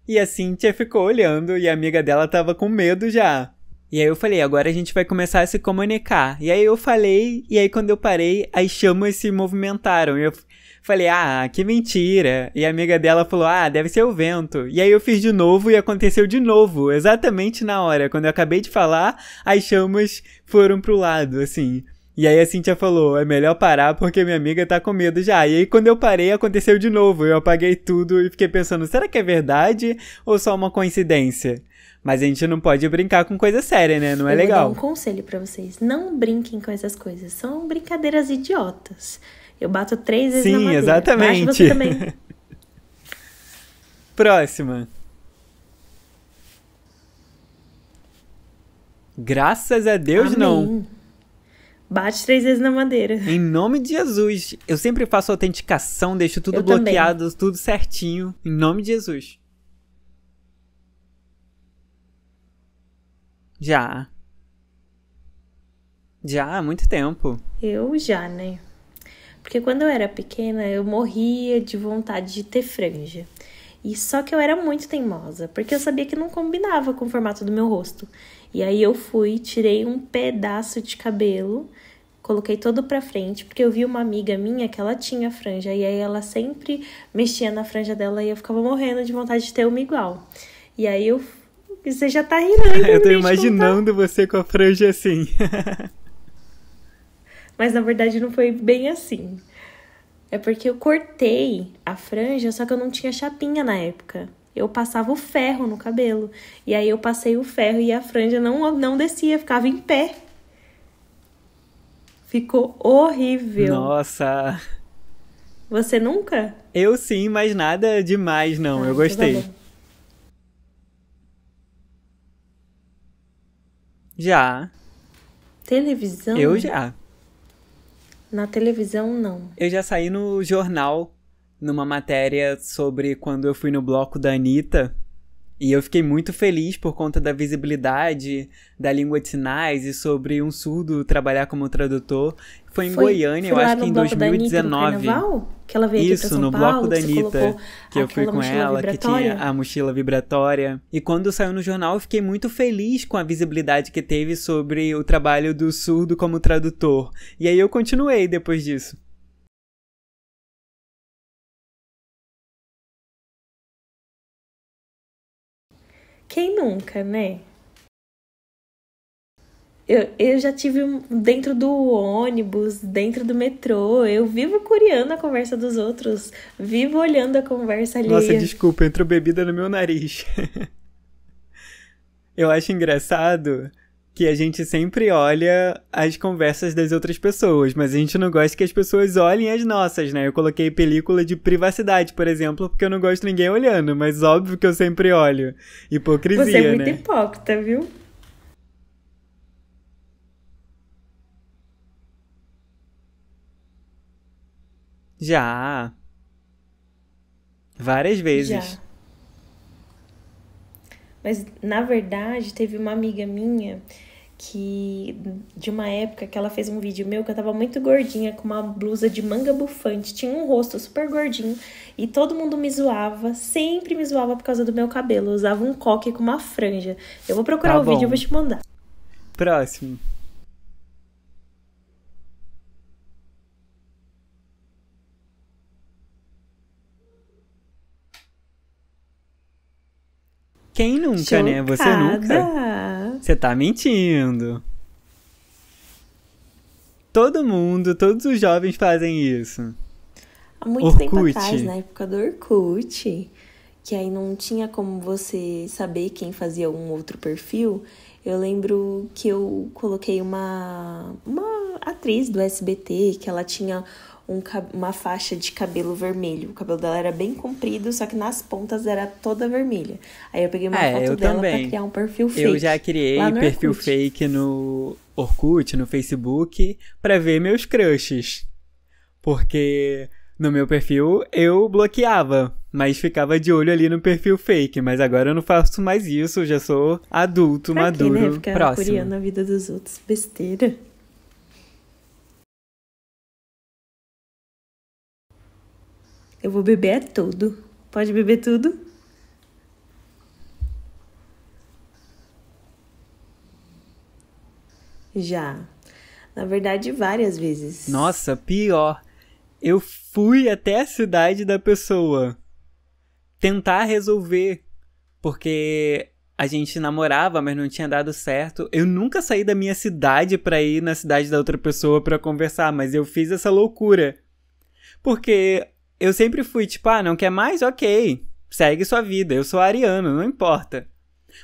e a Cíntia ficou olhando e a amiga dela tava com medo já. E aí eu falei, agora a gente vai começar a se comunicar. E aí eu falei, e aí quando eu parei, as chamas se movimentaram. E eu falei, que mentira. E a amiga dela falou, deve ser o vento. E aí eu fiz de novo e aconteceu de novo, exatamente na hora. Quando eu acabei de falar, as chamas foram pro lado, assim. E aí a Cíntia falou, é melhor parar porque minha amiga tá com medo já. E aí quando eu parei, aconteceu de novo. Eu apaguei tudo e fiquei pensando, será que é verdade ou só uma coincidência? Mas a gente não pode brincar com coisa séria, né? Não é legal. Eu vou dar um conselho pra vocês. Não brinquem com essas coisas. São brincadeiras idiotas. Eu bato 3 vezes na madeira. Sim, exatamente. Bate você também. Próxima. Graças a Deus, Amém. não. Bate 3 vezes na madeira. Em nome de Jesus. Eu sempre faço autenticação, deixo tudo bloqueado, tudo certinho. Em nome de Jesus. Já. Já há muito tempo. Eu já, né? Porque quando eu era pequena, eu morria de vontade de ter franja. E só que eu era muito teimosa, porque eu sabia que não combinava com o formato do meu rosto. E aí eu fui, tirei um pedaço de cabelo, coloquei todo pra frente, porque eu vi uma amiga minha que ela tinha franja. E aí ela sempre mexia na franja dela e eu ficava morrendo de vontade de ter uma igual. E aí eu... Você já tá rindo, né? Eu tô imaginando você com a franja assim. Mas na verdade não foi bem assim. É porque eu cortei a franja, só que eu não tinha chapinha na época. Eu passava o ferro no cabelo. E aí eu passei o ferro e a franja não descia, ficava em pé. Ficou horrível. Nossa. Você nunca? Eu sim, mas nada demais não. Eu gostei. Então tá bom. Já. Televisão? Eu já. Na televisão, não. Eu já saí no jornal, numa matéria sobre quando eu fui no bloco da Anitta. E eu fiquei muito feliz por conta da visibilidade da língua de sinais e sobre um surdo trabalhar como tradutor. Foi em Goiânia, eu acho que em 2019. Que ela veio aqui pra Isso, São no Paulo, bloco da Anitta, que eu fui com ela, que tinha a mochila vibratória. E quando saiu no jornal, eu fiquei muito feliz com a visibilidade que teve sobre o trabalho do surdo como tradutor. E aí eu continuei depois disso. Quem nunca, né? Eu já tive dentro do ônibus, dentro do metrô. Eu vivo curiando a conversa dos outros. Vivo olhando a conversa alheia. Nossa, desculpa, entrou bebida no meu nariz. Eu acho engraçado que a gente sempre olha as conversas das outras pessoas, mas a gente não gosta que as pessoas olhem as nossas, né? Eu coloquei película de privacidade, por exemplo, porque eu não gosto de ninguém olhando, mas óbvio que eu sempre olho. Hipocrisia, né? Você é muito hipócrita, viu? Já. Várias vezes. Já. Mas, na verdade, teve uma amiga minha que, de uma época que ela fez um vídeo meu que eu tava muito gordinha, com uma blusa de manga bufante, tinha um rosto super gordinho, e todo mundo me zoava, sempre me zoava por causa do meu cabelo. Eu usava um coque com uma franja. Eu vou procurar o vídeo e vou te mandar. Próximo. Quem nunca, Chocada. né? Você nunca? Você tá mentindo. Todo mundo, todos os jovens fazem isso. Há muito tempo atrás, na época do Orkut, que aí não tinha como você saber quem fazia um outro perfil, eu lembro que eu coloquei uma atriz do SBT, que ela tinha uma faixa de cabelo vermelho. O cabelo dela era bem comprido, só que nas pontas era toda vermelha. Aí eu peguei uma foto dela pra criar um perfil fake. Eu já criei perfil Orkut. fake no Orkut, no Facebook, pra ver meus crushes. Porque no meu perfil eu bloqueava, mas ficava de olho ali no perfil fake. Mas agora eu não faço mais isso, eu já sou adulto, maduro, né? Ficar próximo. curiando a vida dos outros. Besteira. Eu vou beber tudo. Pode beber tudo? Já. Na verdade, várias vezes. Nossa, pior. Eu fui até a cidade da pessoa tentar resolver, porque a gente namorava, mas não tinha dado certo. Eu nunca saí da minha cidade pra ir na cidade da outra pessoa pra conversar, mas eu fiz essa loucura. Porque eu sempre fui tipo, não quer mais? Ok, segue sua vida, eu sou ariano, não importa.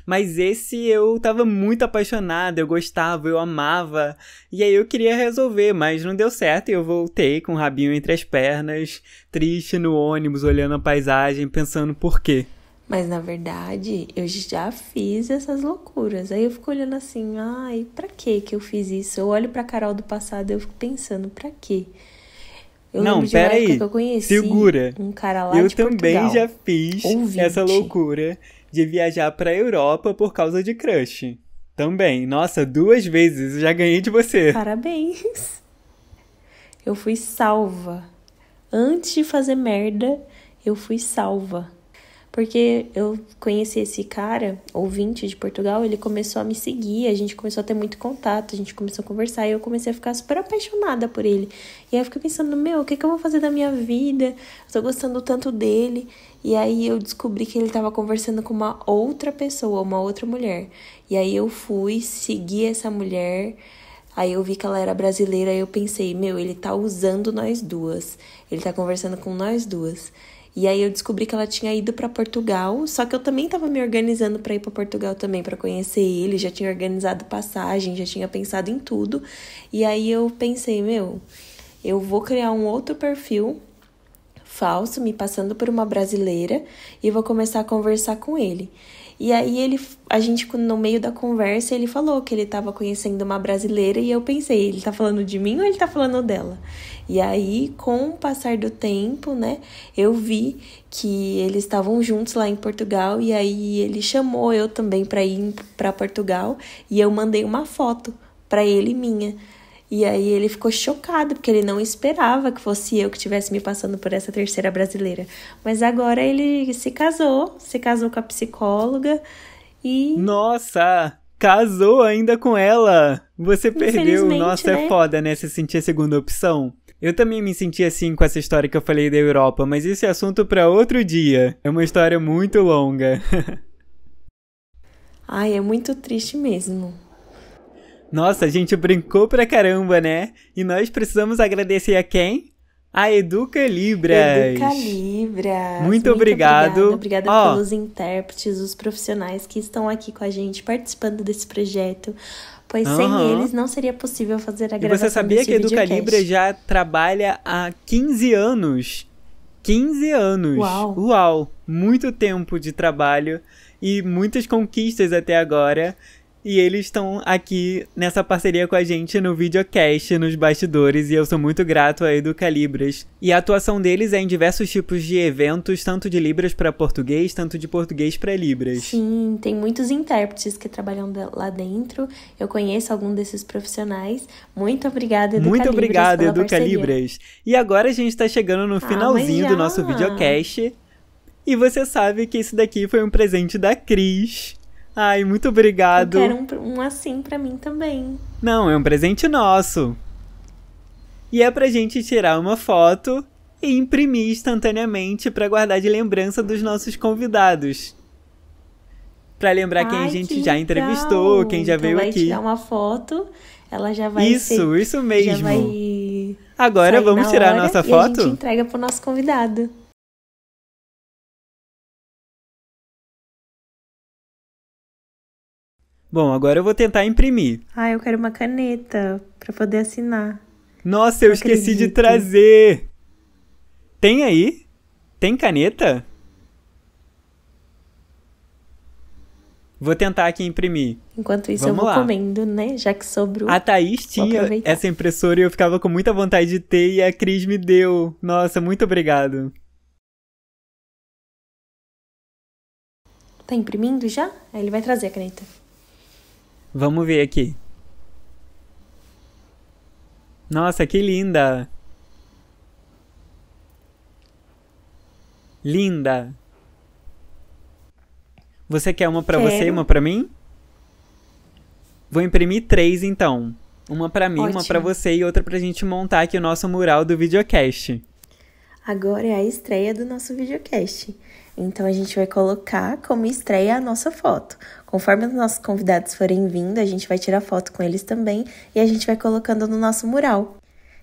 Mas esse eu tava muito apaixonada, eu gostava, eu amava. E aí eu queria resolver, mas não deu certo e eu voltei com o rabinho entre as pernas, triste no ônibus, olhando a paisagem, pensando por quê. Mas na verdade, eu já fiz essas loucuras. Aí eu fico olhando assim, ai, pra que eu fiz isso? Eu olho pra Carol do passado e eu fico pensando, pra quê? Eu não, peraí, que eu conheci segura. Um cara lá eu de Portugal. Eu também já fiz essa loucura de viajar pra Europa por causa de crush, Também. Nossa, 2 vezes. Eu já ganhei de você. Parabéns. Eu fui salva. Antes de fazer merda, eu fui salva. Porque eu conheci esse cara, ouvinte de Portugal, ele começou a me seguir, a gente começou a ter muito contato, a gente começou a conversar e eu comecei a ficar super apaixonada por ele. E aí eu fiquei pensando, o que eu vou fazer da minha vida? Eu tô gostando tanto dele. E aí eu descobri que ele tava conversando com uma outra pessoa, uma outra mulher. E aí eu fui seguir essa mulher. Aí eu vi que ela era brasileira e eu pensei, ele tá usando nós duas. Ele tá conversando com nós duas. E aí eu descobri que ela tinha ido pra Portugal, só que eu também tava me organizando pra ir pra Portugal também, pra conhecer ele, já tinha organizado passagem, já tinha pensado em tudo. E aí eu pensei, eu vou criar um outro perfil falso, me passando por uma brasileira, e vou começar a conversar com ele. E aí a gente, no meio da conversa, ele falou que ele tava conhecendo uma brasileira e eu pensei, ele tá falando de mim ou ele tá falando dela? E aí, com o passar do tempo, né, eu vi que eles estavam juntos lá em Portugal e aí ele chamou eu também pra ir pra Portugal e eu mandei uma foto pra ele minha. E aí ele ficou chocado, porque ele não esperava que fosse eu que estivesse me passando por essa terceira brasileira. Mas agora ele se casou com a psicóloga e... Nossa, casou ainda com ela. Você perdeu. Nossa, né? É foda, né? Se sentir a segunda opção. Eu também me senti assim com essa história que eu falei da Europa, mas esse é assunto pra outro dia. É uma história muito longa. Ai, é muito triste mesmo. Nossa, a gente brincou pra caramba, né? E nós precisamos agradecer a quem? A Educa Libras. Educa Libras. Muito obrigado. Obrigada pelos intérpretes, os profissionais que estão aqui com a gente, participando desse projeto. Pois sem eles não seria possível fazer a gravação desse videocast. E você sabia que a Educa Libras já trabalha há 15 anos? 15 anos. Uau! Muito tempo de trabalho e muitas conquistas até agora. E eles estão aqui nessa parceria com a gente no videocast, nos bastidores, e eu sou muito grato a Educa Libras. E a atuação deles é em diversos tipos de eventos, tanto de Libras para português, tanto de português para Libras. Sim, tem muitos intérpretes que trabalham lá dentro. Eu conheço algum desses profissionais. Muito obrigada, Educa Libras. Muito obrigada, Educa Libras. E agora a gente está chegando no finalzinho do nosso videocast. E você sabe que esse daqui foi um presente da Cris. Ai, muito obrigado. Eu quero um assim pra mim também. Não, é um presente nosso. E é pra gente tirar uma foto e imprimir instantaneamente pra guardar de lembrança dos nossos convidados. Pra lembrar quem a gente já entrevistou, quem já veio aqui. Vai tirar uma foto, ela já vai Isso mesmo. Já vai Agora vamos tirar a nossa foto? E a gente entrega pro nosso convidado. Bom, agora eu vou tentar imprimir. Eu quero uma caneta pra poder assinar. Nossa, eu esqueci de trazer. Tem aí? Tem caneta? Vou tentar aqui imprimir. Enquanto isso, eu vou comendo, né? Já que sobrou. A Thaís tinha essa impressora e eu ficava com muita vontade de ter e a Cris me deu. Nossa, muito obrigado. Tá imprimindo já? Aí ele vai trazer a caneta. Vamos ver aqui. Nossa, que linda! Linda! Você quer uma pra você e uma pra mim? Vou imprimir 3, então. Uma pra mim, uma pra você e outra pra gente montar aqui o nosso mural do videocast. Agora é a estreia do nosso videocast. Então, a gente vai colocar como estreia a nossa foto. Conforme os nossos convidados forem vindo, a gente vai tirar foto com eles também e a gente vai colocando no nosso mural.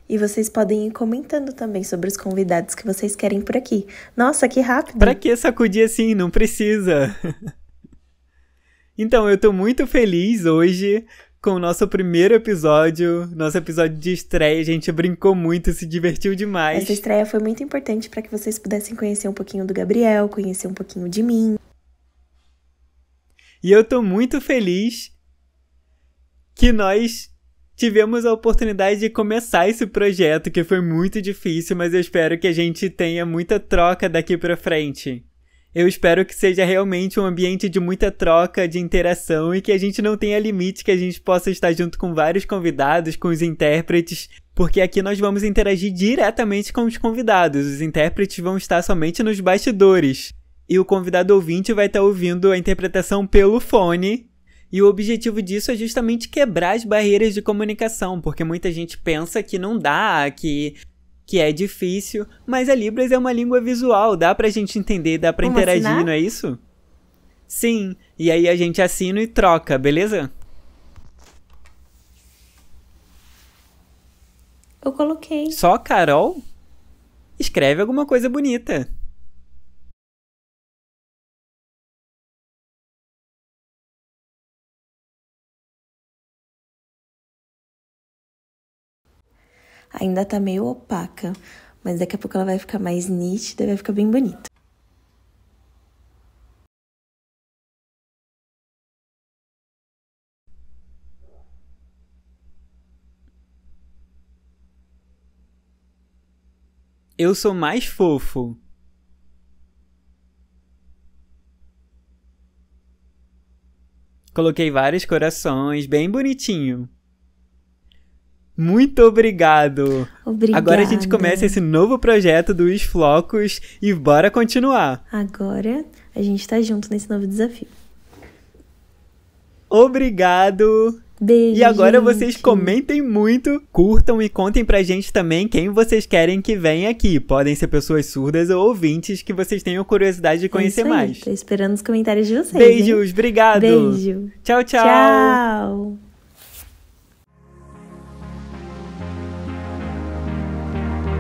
E vocês podem ir comentando também sobre os convidados que vocês querem por aqui. Nossa, que rápido! Pra que sacudir assim? Não precisa! Então, eu tô muito feliz hoje com o nosso primeiro episódio, nosso episódio de estreia. A gente brincou muito, se divertiu demais. Essa estreia foi muito importante para que vocês pudessem conhecer um pouquinho do Gabriel, conhecer um pouquinho de mim. E eu tô muito feliz que nós tivemos a oportunidade de começar esse projeto, que foi muito difícil, mas eu espero que a gente tenha muita troca daqui pra frente. Eu espero que seja realmente um ambiente de muita troca, de interação e que a gente não tenha limite, que a gente possa estar junto com vários convidados, com os intérpretes, porque aqui nós vamos interagir diretamente com os convidados. Os intérpretes vão estar somente nos bastidores. E o convidado ouvinte vai estar ouvindo a interpretação pelo fone. E o objetivo disso é justamente quebrar as barreiras de comunicação, porque muita gente pensa que não dá, que é difícil, mas a Libras é uma língua visual, dá pra gente entender, dá pra Vamos interagir, assinar? não é isso? Sim, e aí a gente assina e troca, beleza? Eu coloquei. Só Carol? Escreve alguma coisa bonita. Ainda tá meio opaca, mas daqui a pouco ela vai ficar mais nítida e vai ficar bem bonita. Eu sou mais fofo. Coloquei vários corações, bem bonitinho. Muito obrigado! Obrigada. Agora a gente começa esse novo projeto dos Flocos e bora continuar. Agora a gente tá junto nesse novo desafio. Obrigado! Beijo, E agora gente. vocês comentem muito, curtam e contem pra gente também quem vocês querem que venha aqui. Podem ser pessoas surdas ou ouvintes que vocês tenham curiosidade de conhecer É isso aí. mais. Tô esperando os comentários de vocês. Beijos, hein? obrigado! Beijo. Tchau, tchau! Tchau!